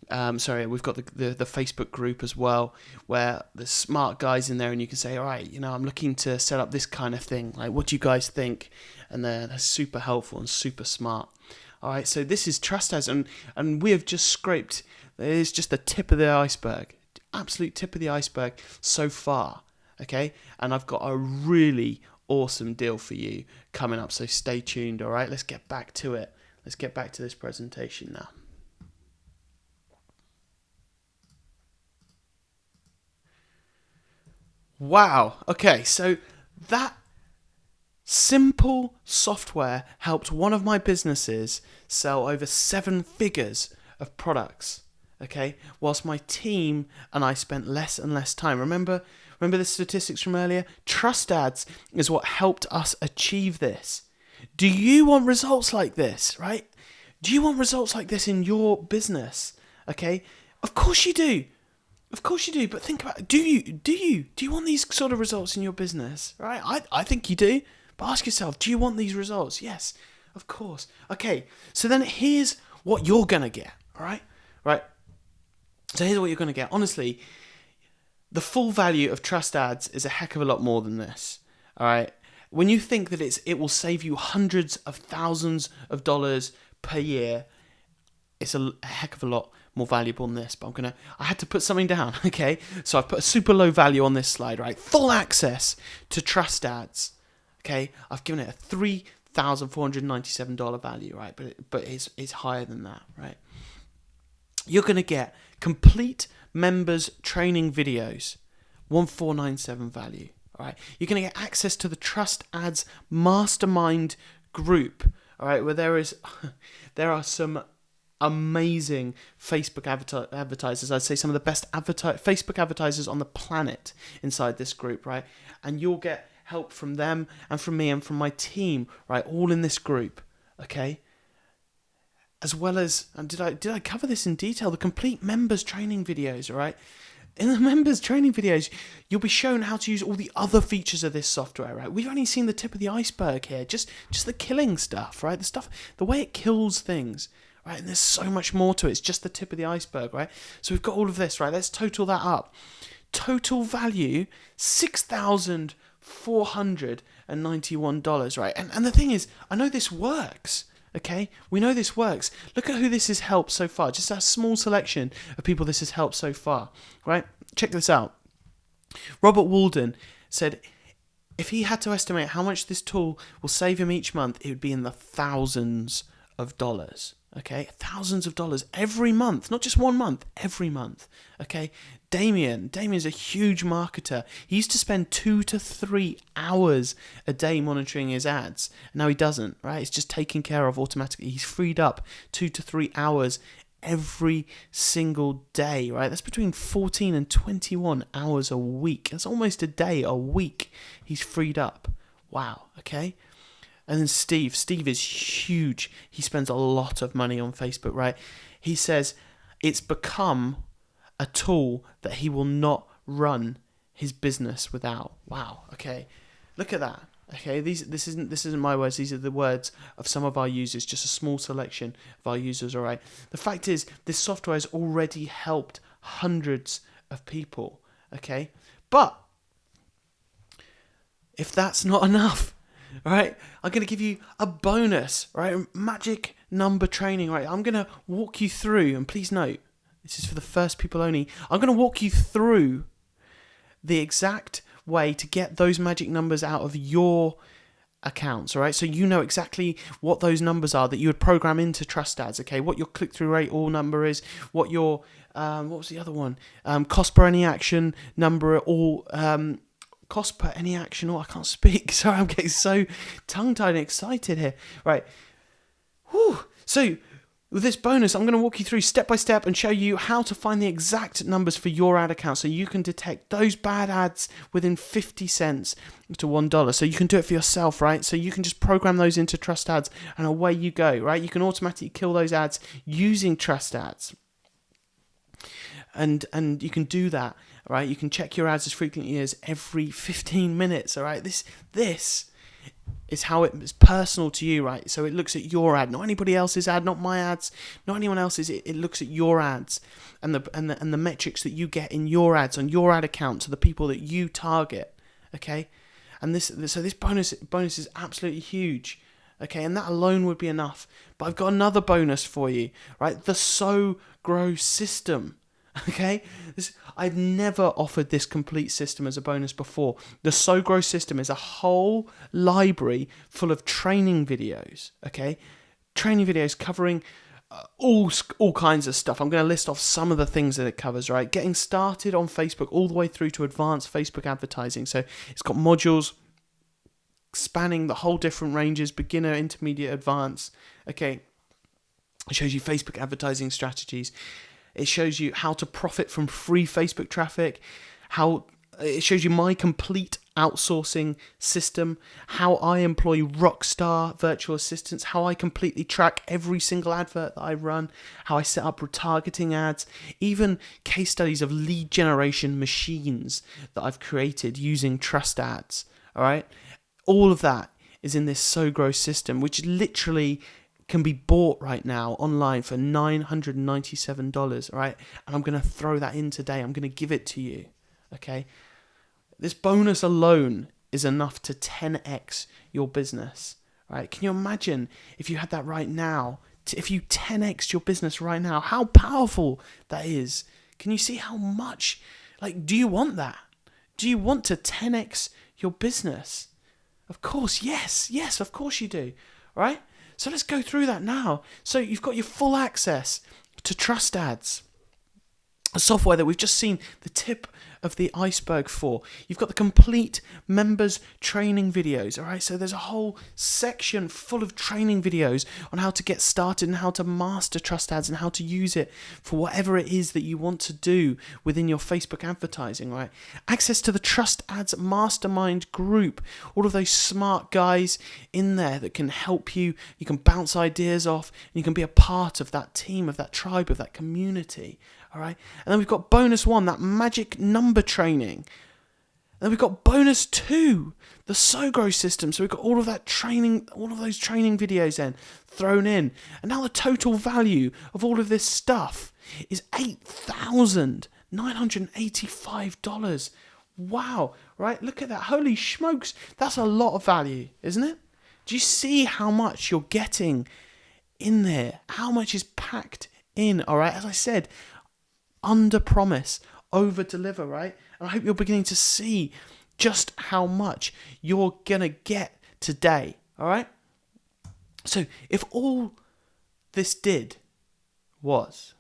We've got the Facebook group as well, where there's smart guys in there, and you can say, all right, I'm looking to set up this kind of thing. Like, what do you guys think? And they're super helpful and super smart. All right, so this is TrustAds, and we have just scraped. It's just the tip of the iceberg, absolute tip of the iceberg so far. Okay, and I've got a really awesome deal for you coming up, so stay tuned. All right, let's get back to it. Let's get back to this presentation now. Wow. Okay, so that simple software helped one of my businesses sell over 7 figures of products, okay, whilst my team and I spent less and less time. Remember the statistics from earlier? TrustAds is what helped us achieve this. Do you want results like this, right? Do you want results like this in your business? Okay, of course you do. Of course you do, but think about it. Do you want these sort of results in your business, right? I think you do. But ask yourself, do you want these results? Yes, of course. Okay, so then here's what you're going to get, all right? Right. So here's what you're going to get. Honestly, the full value of TrustAds is a heck of a lot more than this, all right? When you think that it will save you hundreds of thousands of dollars per year, it's a heck of a lot more valuable than this. But I had to put something down, okay? So I've put a super low value on this slide, right? Full access to TrustAds. Okay, I've given it a $3,497 value, right? But it's higher than that, right? You're going to get complete members training videos, 1497 value, all right? You're going to get access to the TrustAds mastermind group, all right, where there are some amazing Facebook advertisers. I'd say some of the best Facebook advertisers on the planet inside this group, right? And you'll get help from them and from me and from my team, right? All in this group, okay? As well as, and did I cover this in detail? The complete members training videos, all right? In the members training videos, you'll be shown how to use all the other features of this software, right? We've only seen the tip of the iceberg here, just the killing stuff, right? The way it kills things, right? And there's so much more to it. It's just the tip of the iceberg, right? So we've got all of this, right? Let's total that up. Total value, $6,491, right? And the thing is, I know this works, okay? We know this works. Look at who this has helped so far. Just a small selection of people this has helped so far, right? Check this out. Robert Walden said if he had to estimate how much this tool will save him each month, it would be in the thousands of dollars. Okay, thousands of dollars every month, not just 1 month, every month. Okay, Damien's a huge marketer. He used to spend 2 to 3 hours a day monitoring his ads. Now he doesn't, right? It's just taken care of automatically. He's freed up 2 to 3 hours every single day, right? That's between 14 and 21 hours a week. That's almost a day a week he's freed up. Wow, okay? And then Steve is huge. He spends a lot of money on Facebook, right? He says it's become a tool that he will not run his business without. Wow, okay. Look at that. Okay, this isn't my words. These are the words of some of our users, just a small selection of our users, all right? The fact is, this software has already helped hundreds of people, okay? But if that's not enough, all right, I'm going to give you a bonus, right? Magic number training, right? I'm going to walk you through, and please note, this is for the first people only. I'm going to walk you through the exact way to get those magic numbers out of your accounts, all right? So you know exactly what those numbers are that you would program into TrustAds, okay? What your click-through rate all number is, what your, what was the other one? Cost per any action number all cost per any action, or I can't speak. Sorry, I'm getting so tongue-tied and excited here. Right. Whew. So with this bonus, I'm going to walk you through step by step and show you how to find the exact numbers for your ad account so you can detect those bad ads within 50 cents to $1. So you can do it for yourself, right? So you can just program those into Trust Ads and away you go, right? You can automatically kill those ads using Trust Ads. And you can do that, right? You can check your ads as frequently as every 15 minutes, all right? This is how it's personal to you, right? So it looks at your ad, not anybody else's ad, not my ads, not anyone else's. It looks at your ads and the metrics that you get in your ads on your ad account to the people that you target, okay? And this bonus is absolutely huge, okay? And that alone would be enough. But I've got another bonus for you, right? The Sow Grow system. Okay, I've never offered this complete system as a bonus before. The Sow Grow system is a whole library full of training videos. Okay, training videos covering all kinds of stuff. I'm going to list off some of the things that it covers. Right, getting started on Facebook all the way through to advanced Facebook advertising. So it's got modules spanning the whole different ranges: beginner, intermediate, advanced. Okay, it shows you Facebook advertising strategies. It shows you how to profit from free Facebook traffic, it shows you my complete outsourcing system, how I employ rockstar virtual assistants, how I completely track every single advert that I run, how I set up retargeting ads, even case studies of lead generation machines that I've created using Trust Ads. All right, all of that is in this Sow Grow system, which literally can be bought right now online for $997, right? And I'm going to throw that in today. I'm going to give it to you, okay? This bonus alone is enough to 10x your business, right? Can you imagine if you had that right now? If you 10x your business right now, how powerful that is. Can you see how much? Like, do you want that? Do you want to 10x your business? Of course, yes, of course you do, right? So let's go through that now. So you've got your full access to Trust Ads, a software that we've just seen the tip of the iceberg for. You've got the complete members training videos, all right? So there's a whole section full of training videos on how to get started and how to master Trust Ads and how to use it for whatever it is that you want to do within your Facebook advertising, right? Access to the Trust Ads Mastermind group, all of those smart guys in there that can help you. You can bounce ideas off and you can be a part of that team, of that tribe, of that community. All right, and then we've got bonus 1, that magic number training. And then we've got bonus 2, the Sow Grow system. So we've got all of that training, all of those training videos then thrown in. And now the total value of all of this stuff is $8,985. Wow, right? Look at that. Holy smokes. That's a lot of value, isn't it? Do you see how much you're getting in there? How much is packed in, all right? As I said, under promise, over deliver, right? And I hope you're beginning to see just how much you're gonna get today, all right? So if all this did was,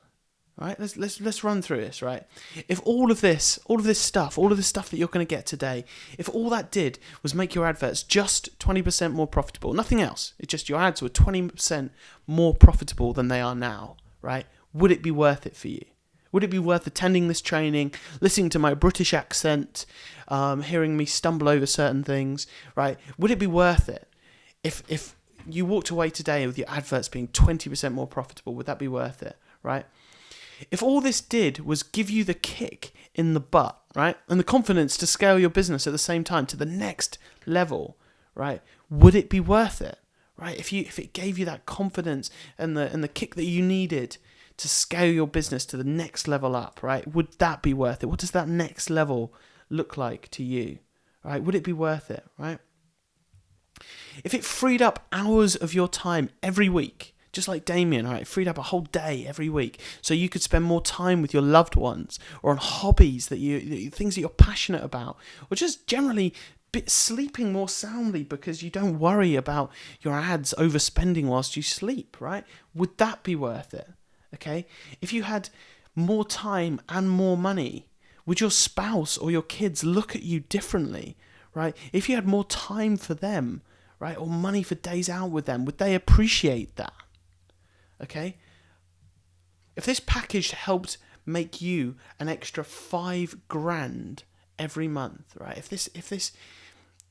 right? Let's run through this, right? If all of this stuff that you're gonna get today, if all that did was make your adverts just 20% more profitable, nothing else, it's just your ads were 20% more profitable than they are now, right? Would it be worth it for you? Would it be worth attending this training, listening to my British accent, hearing me stumble over certain things, right? Would it be worth it? If you walked away today with your adverts being 20% more profitable, would that be worth it, right? If all this did was give you the kick in the butt, right, and the confidence to scale your business at the same time to the next level, right, would it be worth it, right? If it gave you that confidence and the kick that you needed to scale your business to the next level up, right? Would that be worth it? What does that next level look like to you, right? Would it be worth it, right? If it freed up hours of your time every week, just like Damien, right? Freed up a whole day every week so you could spend more time with your loved ones or on hobbies things that you're passionate about, or just generally sleeping more soundly because you don't worry about your ads overspending whilst you sleep, right? Would that be worth it? Okay, if you had more time and more money, Would your spouse or your kids look at you differently, right? If you had more time for them, right, or money for days out with them, would they appreciate that? Okay? If this package helped make you an extra $5,000 every month, right?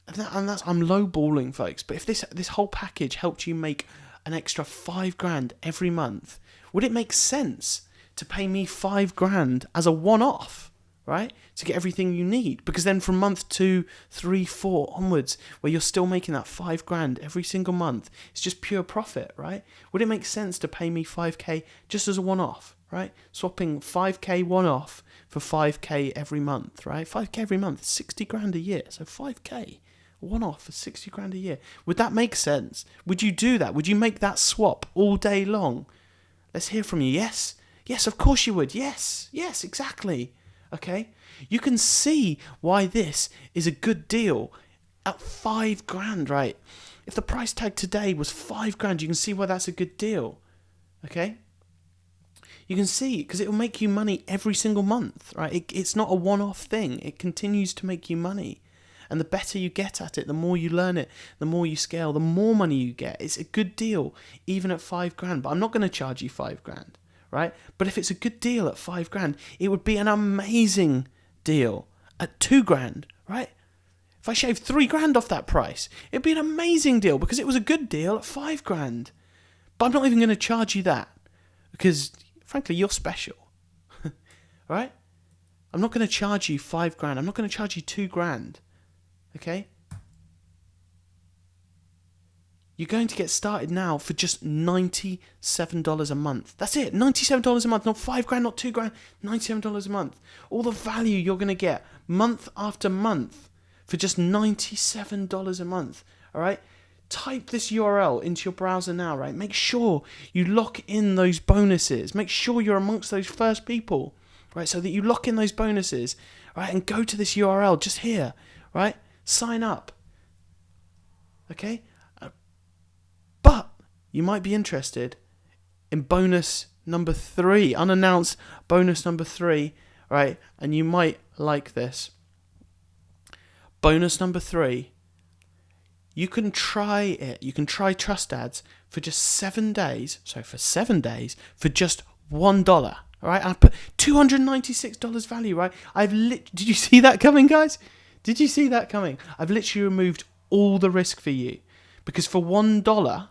I'm lowballing, folks, but if this whole package helped you make an extra $5,000 every month, would it make sense to pay me $5,000 as a one-off, right? To get everything you need? Because then from month 2, 3, 4 onwards, where you're still making that $5,000 every single month, it's just pure profit, right? Would it make sense to pay me $5,000 just as a one-off, right? Swapping $5,000 one-off for $5,000 every month, right? $5,000 every month, $60,000 a year. So $5,000 one-off for $60,000 a year. Would that make sense? Would you do that? Would you make that swap all day long? Let's hear from you. Yes? Yes, of course you would. Yes, exactly. Okay? You can see why this is a good deal at $5,000, right? If the price tag today was $5,000, you can see why that's a good deal. Okay? You can see, because it will make you money every single month, right? It's not a one-off thing. It continues to make you money. And the better you get at it, the more you learn it, the more you scale, the more money you get. It's a good deal, even at $5,000. But I'm not going to charge you $5,000, right? But if it's a good deal at $5,000, it would be an amazing deal at $2,000, right? If I shaved $3,000 off that price, it'd be an amazing deal because it was a good deal at $5,000. But I'm not even going to charge you that because, frankly, you're special, right? I'm not going to charge you $5,000. I'm not going to charge you $2,000. Okay? You're going to get started now for just $97 a month. That's it, $97 a month, not $5,000, not $2,000, $97 a month. All the value you're going to get month after month for just $97 a month. All right? Type this URL into your browser now, right? Make sure you lock in those bonuses. Make sure you're amongst those first people, right? So that you lock in those bonuses, right? And go to this URL just here, right? Sign up. Okay? But you might be interested in bonus number 3, unannounced bonus number 3, right? And you might like this. Bonus number 3. You can try it. You can try Trust Ads for just 7 days. So for 7 days, for just $1. All right? I put $296 value, right? Did you see that coming, guys? Did you see that coming? I've literally removed all the risk for you. Because for $1,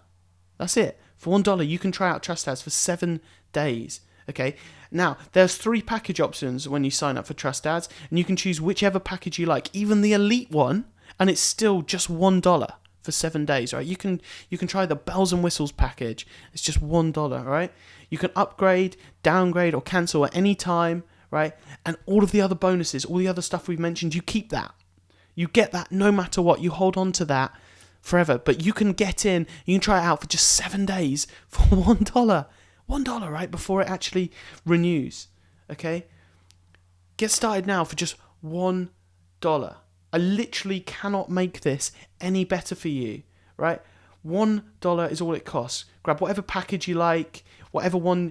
that's it. For $1, you can try out Trust Ads for 7 days. Okay? Now, there's 3 package options when you sign up for Trust Ads. And you can choose whichever package you like. Even the elite one. And it's still just $1 for 7 days, right? You can try the bells and whistles package. It's just $1, right? You can upgrade, downgrade, or cancel at any time, right? And all of the other bonuses, all the other stuff we've mentioned, you keep that. You get that no matter what. You hold on to that forever. But you can get in, you can try it out for just 7 days for $1. $1, right? Before it actually renews. Okay? Get started now for just $1. I literally cannot make this any better for you, right? $1 is all it costs. Grab whatever package you like, whatever one,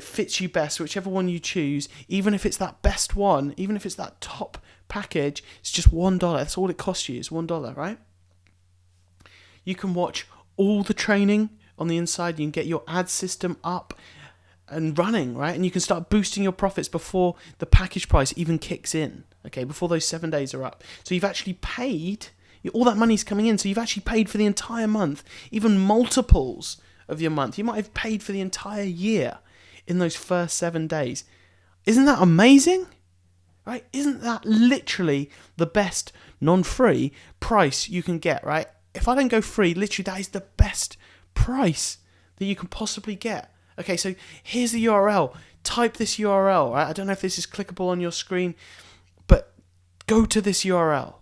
fits you best, whichever one you choose, even if it's that best one, even if it's that top package, it's just $1. That's all it costs you, is $1, right? You can watch all the training on the inside. You can get your ad system up and running, right? And you can start boosting your profits before the package price even kicks in, okay? Before those 7 days are up. So you've actually paid, all that money's coming in, so you've actually paid for the entire month, even multiples of your month. You might have paid for the entire year in those first 7 days. Isn't that amazing? Right? Isn't that literally the best non-free price you can get, right? If I don't go free, literally that is the best price that you can possibly get. Okay, so here's the URL. Type this URL, right? I don't know if this is clickable on your screen, but go to this URL,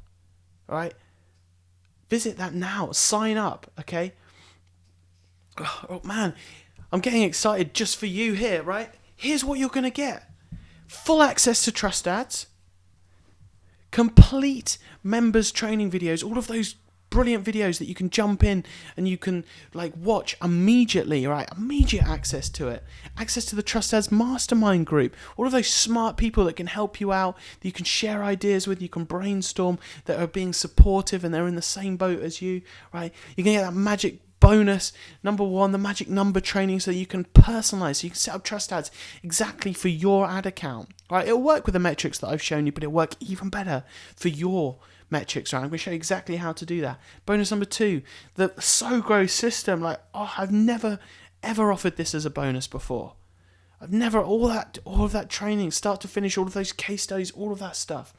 right? Visit that now. Sign up, okay? Oh, man, I'm getting excited just for you here, right? Here's what you're going to get. Full access to Trust Ads, complete members training videos, all of those brilliant videos that you can jump in and you can like watch immediately, right? Immediate access to it. Access to the Trust Ads Mastermind group. All of those smart people that can help you out, that you can share ideas with, you can brainstorm, that are being supportive and they're in the same boat as you, right? You can get that magic bonus, number 1, the magic number training, so you can personalize, so you can set up Trust Ads exactly for your ad account, right? It'll work with the metrics that I've shown you, but it'll work even better for your metrics, right? I'm going to show you exactly how to do that. Bonus number 2, the SoGrow system. Like, I've never ever offered this as a bonus before. I've never, all of that training, start to finish, all of those case studies, all of that stuff.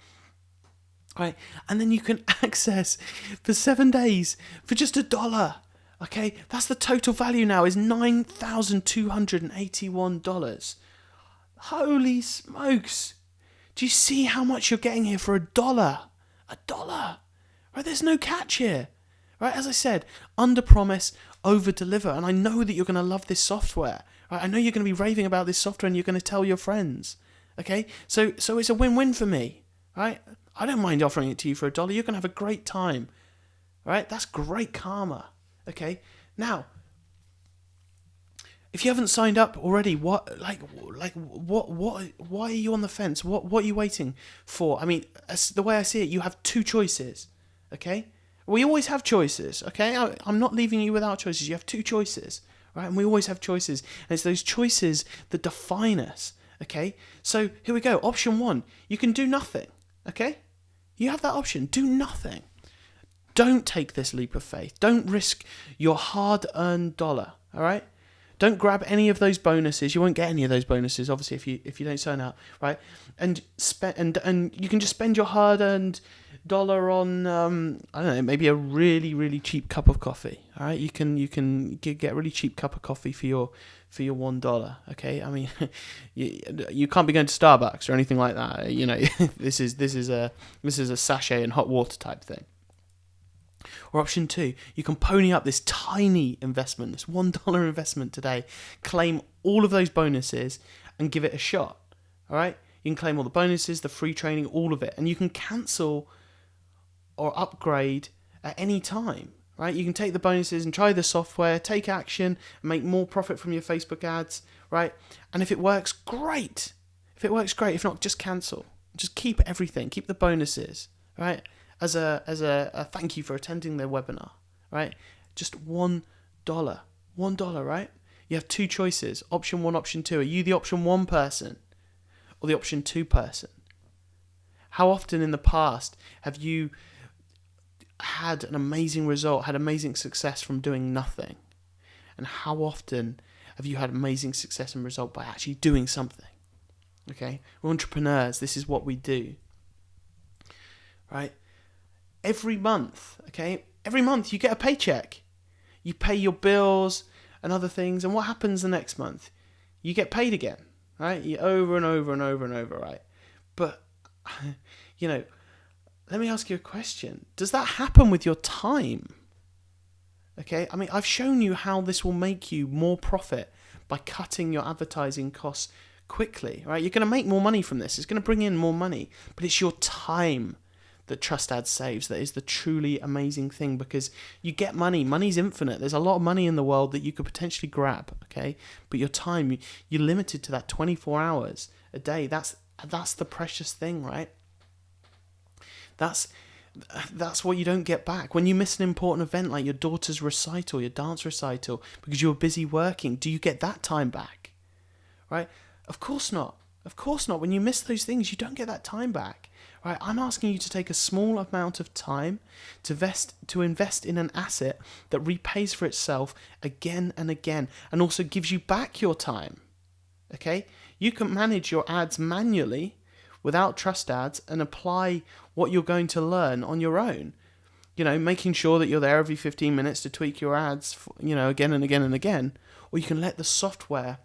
Right, and then you can access for 7 days for just $1. Okay, that's the total value now, is $9,281. Holy smokes! Do you see how much you're getting here for $1? $1. Right, there's no catch here. Right, as I said, under promise, over deliver, and I know that you're going to love this software. Right, I know you're going to be raving about this software, and you're going to tell your friends. Okay, so it's a win-win for me. Right, I don't mind offering it to you for $1. You're going to have a great time. Right, that's great karma. Okay, now, if you haven't signed up already, why are you on the fence? What are you waiting for? I mean, the way I see it, you have 2 choices. Okay, we always have choices. Okay, I'm not leaving you without choices. You have 2 choices, right? And we always have choices, and it's those choices that define us. Okay, so here we go. Option 1, you can do nothing. Okay, you have that option. Do nothing. Don't take this leap of faith. Don't risk your hard-earned dollar, all right? Don't grab any of those bonuses. You won't get any of those bonuses, obviously, if you don't sign up, right? And you can just spend your hard-earned dollar on I don't know, maybe a really, really cheap cup of coffee, all right? You can get a really cheap cup of coffee for your $1, okay? I mean, you can't be going to Starbucks or anything like that. You know, this is a sachet and hot water type thing. Or option 2, you can pony up this tiny investment, this $1 investment today, claim all of those bonuses and give it a shot. All right? You can claim all the bonuses, the free training, all of it, and you can cancel or upgrade at any time. Right? You can take the bonuses and try the software, take action, and make more profit from your Facebook ads. Right? And if it works, great. If not, just cancel. Just keep everything. Keep the bonuses. Right? As a thank you for attending their webinar, right? Just $1, right? You have 2 choices, option 1, option 2. Are you the option 1 person or the option 2 person? How often in the past have you had an amazing result, had amazing success from doing nothing? And how often have you had amazing success and result by actually doing something? Okay, we're entrepreneurs. This is what we do, right? Every month you get a paycheck. You pay your bills and other things, and what happens the next month? You get paid again, right? You over and over and over and over, right? But, you know, let me ask you a question. Does that happen with your time? Okay, I mean, I've shown you how this will make you more profit by cutting your advertising costs quickly, right? You're going to make more money from this. It's going to bring in more money, but it's your time that Trust Ads saves that is the truly amazing thing, because you get money. Money's infinite. There's a lot of money in the world that you could potentially grab, okay? But your time, you're limited to that 24 hours a day. That's the precious thing, right? That's what you don't get back. When you miss an important event like your daughter's recital, your dance recital, because you were busy working, do you get that time back? Right? Of course not. Of course not. When you miss those things, you don't get that time back. Right? I'm asking you to take a small amount of time to invest in an asset that repays for itself again and again, and also gives you back your time. Okay? You can manage your ads manually without Trust Ads and apply what you're going to learn on your own. You know, making sure that you're there every 15 minutes to tweak your ads, again and again and again. Or you can let the software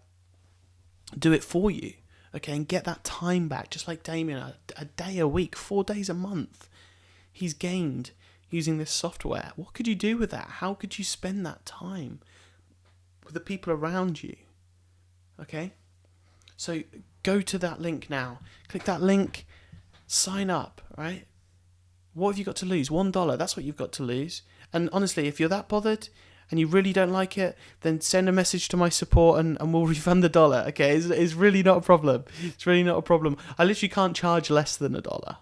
do it for you. Okay, and get that time back, just like Damien, a day a week, 4 days a month. He's gained using this software. What could you do with that? How could you spend that time with the people around you? Okay, so go to that link now. Click that link, sign up, right? What have you got to lose? $1. That's what you've got to lose. And honestly, if you're that bothered and you really don't like it, then send a message to my support and we'll refund the dollar. Okay, it's really not a problem. It's really not a problem. I literally can't charge less than $1.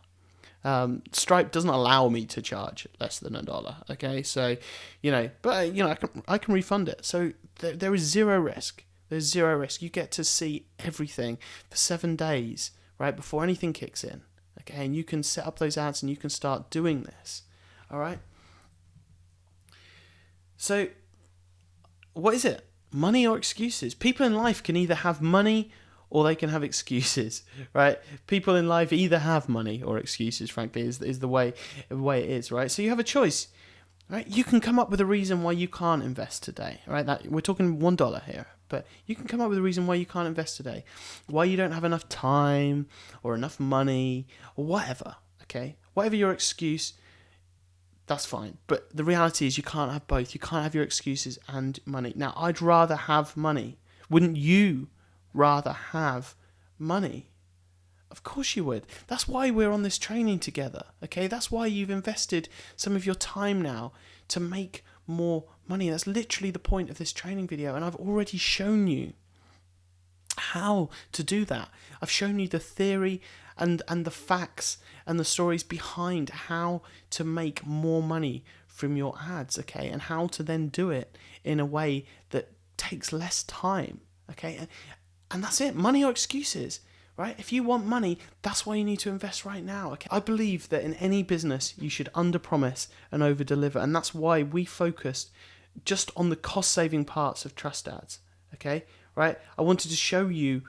Stripe doesn't allow me to charge less than $1. Okay, so I can refund it. So there is zero risk. There's zero risk. You get to see everything for 7 days, right, before anything kicks in. Okay, and you can set up those ads and you can start doing this. All right. So, what is it? Money or excuses? People in life can either have money or they can have excuses, right? People in life either have money or excuses, frankly, is the way it is, right? So you have a choice, right? You can come up with a reason why you can't invest today, right? That we're talking $1 here, but you can come up with a reason why you can't invest today, why you don't have enough time or enough money or whatever, okay? Whatever your excuse, that's fine. But the reality is you can't have both. You can't have your excuses and money. Now, I'd rather have money. Wouldn't you rather have money? Of course you would. That's why we're on this training together, okay? That's why you've invested some of your time now to make more money. That's literally the point of this training video, and I've already shown you how to do that. I've shown you the theory and the facts and the stories behind how to make more money from your ads, okay? And how to then do it in a way that takes less time, okay? And that's it. Money or excuses, right? If you want money, that's why you need to invest right now, okay? I believe that in any business, you should underpromise and overdeliver, and that's why we focused just on the cost-saving parts of Trust Ads, okay? Right? I wanted to show you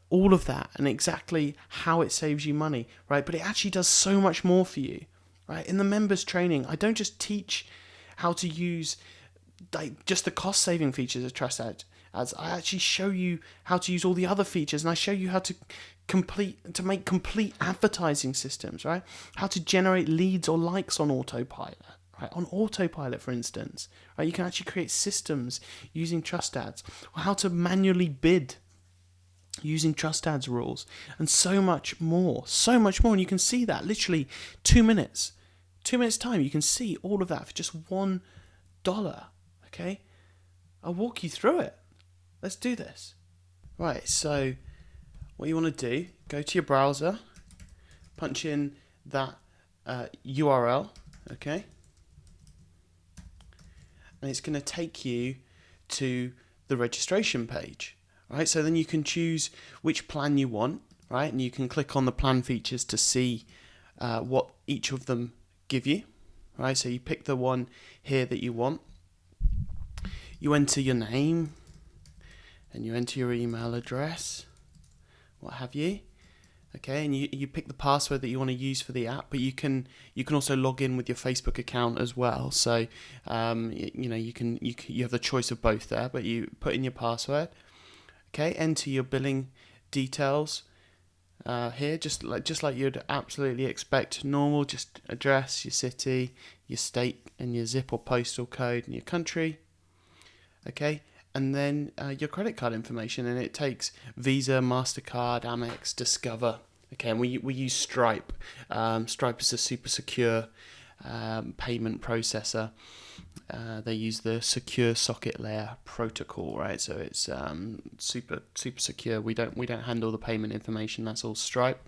all of that and exactly how it saves you money, right? But it actually does so much more for you, right? In the members training, I don't just teach how to use just the cost-saving features of Trust Ads. I actually show you how to use all the other features, and I show you how to make complete advertising systems, right? How to generate leads or likes on autopilot. Right, on autopilot, for instance, right, you can actually create systems using Trust Ads, or how to manually bid using Trust Ads rules, and so much more, and you can see that literally 2 minutes time, you can see all of that for just $1, okay? I'll walk you through it. Let's do this. Right, so what you want to do, go to your browser, punch in that URL, okay? And it's going to take you to the registration page, right? So then you can choose which plan you want, right? And you can click on the plan features to see what each of them give you, right? So you pick the one here that you want. You enter your name and you enter your email address, what have you. Okay, and you pick the password that you want to use for the app, but you can also log in with your Facebook account as well. So you have the choice of both there, but you put in your password. Okay, enter your billing details here, just like you'd absolutely expect normal, just address, your city, your state, and your zip or postal code, and your country. Okay. And then your credit card information, and it takes Visa, MasterCard, Amex, Discover. Okay, and we use Stripe. Stripe is a super secure payment processor. They use the secure socket layer protocol, right? So it's super secure. We don't handle the payment information. That's all Stripe.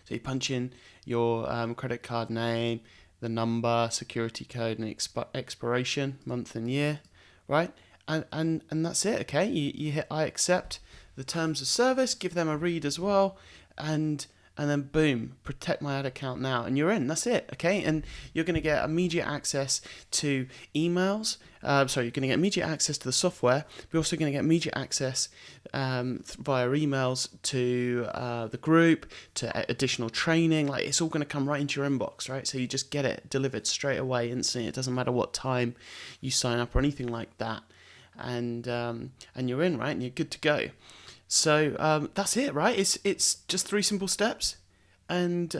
So you punch in your credit card name, the number, security code, and expiration, month and year, right? And that's it, okay? You hit I accept the terms of service, give them a read as well, and then boom, protect my ad account now, and you're in. That's it, okay? And you're going to get immediate access to emails. You're going to get immediate access to the software, but you're also going to get immediate access via emails to the group, to additional training. Like, it's all going to come right into your inbox, right? So you just get it delivered straight away, instantly. It doesn't matter what time you sign up or anything like that. And you're in, right? And you're good to go. So that's it, right? It's just 3 simple steps, and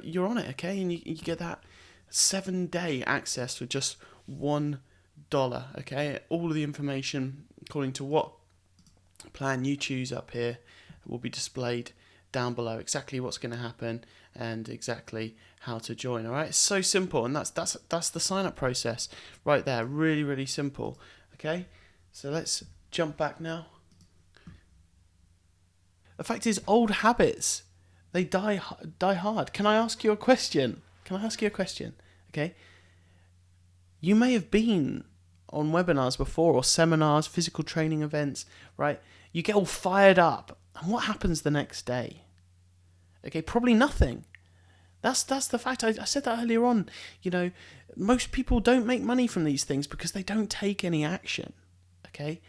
you're on it, okay? And you get that 7-day access for just $1, okay? All of the information according to what plan you choose up here will be displayed down below exactly what's going to happen and exactly how to join. All right, it's so simple, and that's the sign up process right there. Really, really simple. Okay, so let's jump back now. The fact is, old habits, they die hard. Can I ask you a question? Okay, you may have been on webinars before, or seminars, physical training events, right? You get all fired up, and what happens the next day? Okay, probably nothing. That's the fact. I said that earlier on. Most people don't make money from these things because they don't take any action. Okay,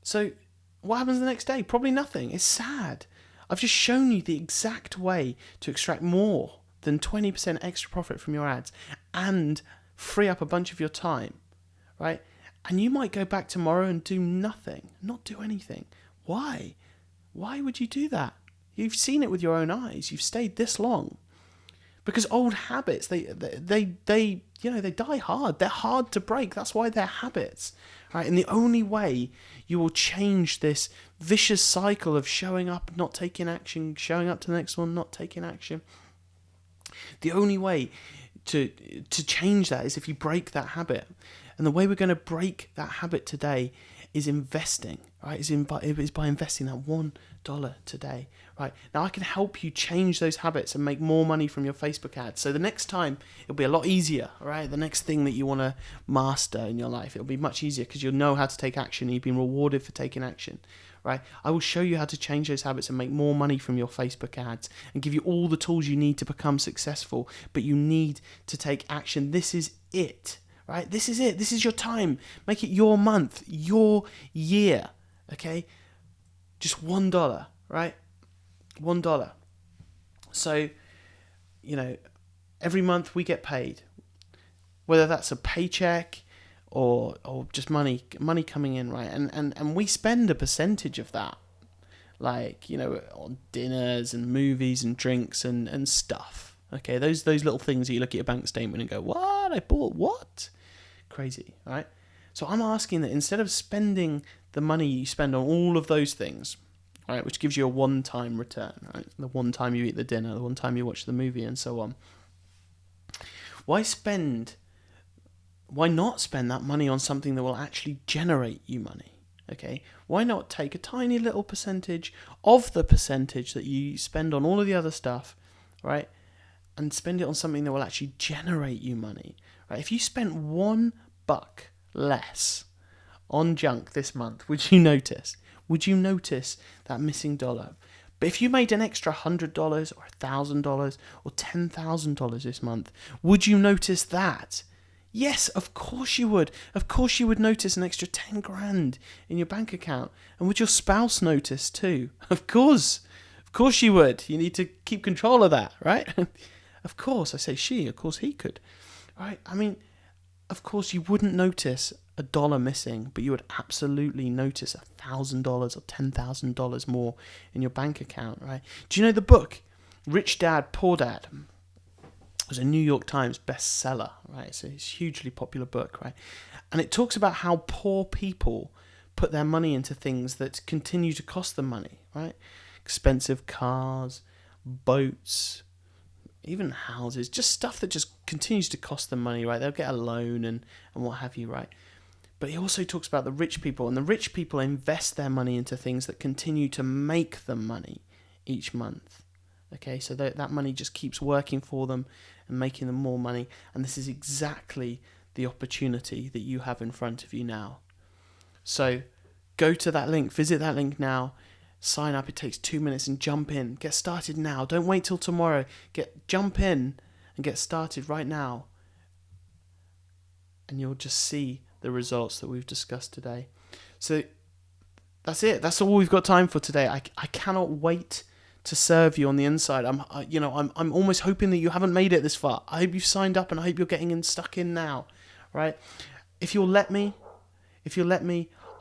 so what happens the next day? Probably nothing. It's sad. I've just shown you the exact way to extract more than 20% extra profit from your ads and free up a bunch of your time, right? And you might go back tomorrow and do nothing, not do anything. Why? Why would you do that? You've seen it with your own eyes. You've stayed this long. Because old habits, they die hard. They're hard to break. That's why they're habits, right? And the only way you will change this vicious cycle of showing up, not taking action, showing up to the next one, not taking action, the only way to change that is if you break that habit. And the way we're going to break that habit today is investing, right? Is by investing that $1 today, right? Now I can help you change those habits and make more money from your Facebook ads. So the next time it'll be a lot easier, right? The next thing that you want to master in your life, it'll be much easier because you'll know how to take action. You've been rewarded for taking action, right? I will show you how to change those habits and make more money from your Facebook ads and give you all the tools you need to become successful, but you need to take action. This is it. Right? This is it. This is your time. Make it your month, your year. Okay? Just $1, right? $1. So, every month we get paid. Whether that's a paycheck or just money coming in, right? And we spend a percentage of that. Like, on dinners and movies and drinks and stuff. Okay, those little things that you look at your bank statement and go, what? I bought what? Crazy, right? So I'm asking that instead of spending the money you spend on all of those things, right, which gives you a one-time return, right? The one time you eat the dinner, the one time you watch the movie, and so on. Why not spend that money on something that will actually generate you money? Okay, why not take a tiny little percentage of the percentage that you spend on all of the other stuff, right, and spend it on something that will actually generate you money, right? If you spent $1 less on junk this month, would you notice? Would you notice that missing dollar? But if you made an extra $100 or $1,000 or $10,000 this month, would you notice that? Yes, of course you would. Of course you would notice an extra 10 grand in your bank account. And would your spouse notice too? Of course you would. You need to keep control of that, right? Of course, I say she, of course he could, right? I mean, of course you wouldn't notice $1 missing, but you would absolutely notice $1,000 or $10,000 more in your bank account, right? Do you know the book, Rich Dad, Poor Dad? It was a New York Times bestseller, right? It's a hugely popular book, right? And it talks about how poor people put their money into things that continue to cost them money, right? Expensive cars, boats, even houses, just stuff that just continues to cost them money, right? They'll get a loan and what have you, right? But he also talks about the rich people, and the rich people invest their money into things that continue to make them money each month. Okay, so that money just keeps working for them and making them more money, and this is exactly the opportunity that you have in front of you now. So go to that link, visit that link now, sign up. It takes 2 minutes and jump in. Get started now. Don't wait till tomorrow. Jump in and get started right now. And you'll just see the results that we've discussed today. So that's it. That's all we've got time for today. I cannot wait to serve you on the inside. I'm almost hoping that you haven't made it this far. I hope you've signed up and I hope you're getting stuck in now, right? If you'll let me,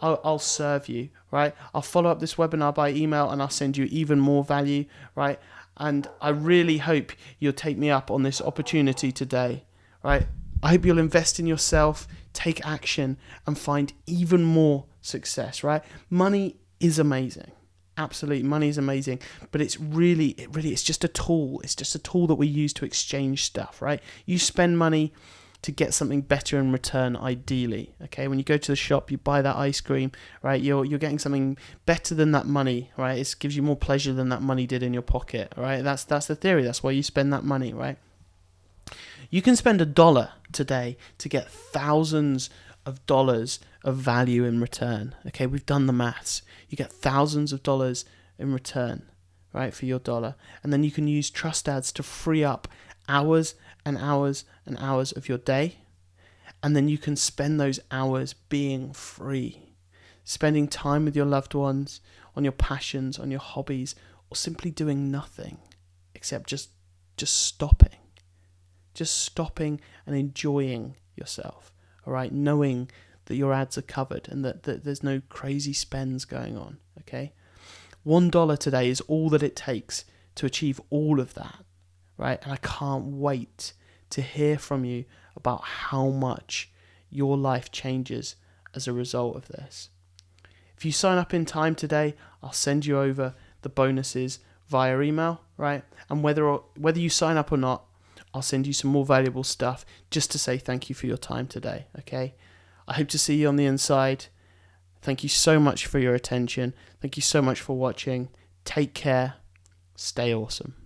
I'll serve you, right? I'll follow up this webinar by email and I'll send you even more value, right? And I really hope you'll take me up on this opportunity today, right? I hope you'll invest in yourself, take action, and find even more success, right? Money is amazing. Absolutely, money is amazing, but it's it's just a tool. It's just a tool that we use to exchange stuff, right? You spend money to get something better in return, ideally. Okay, when you go to the shop, you buy that ice cream, right? You're getting something better than that money, right? It gives you more pleasure than that money did in your pocket, right? That's the theory. That's why you spend that money, right? You can spend $1 today to get thousands of dollars of value in return. Okay, we've done the maths. You get thousands of dollars in return, right, for your dollar. And then you can use trust ads to free up hours and hours and hours of your day. And then you can spend those hours being free, spending time with your loved ones, on your passions, on your hobbies, or simply doing nothing except just stopping. Just stopping and enjoying yourself, all right? Knowing that your ads are covered and that there's no crazy spends going on, okay? $1 today is all that it takes to achieve all of that, right? And I can't wait to hear from you about how much your life changes as a result of this. If you sign up in time today, I'll send you over the bonuses via email, right? And whether you sign up or not, I'll send you some more valuable stuff just to say thank you for your time today, okay? I hope to see you on the inside. Thank you so much for your attention. Thank you so much for watching. Take care. Stay awesome.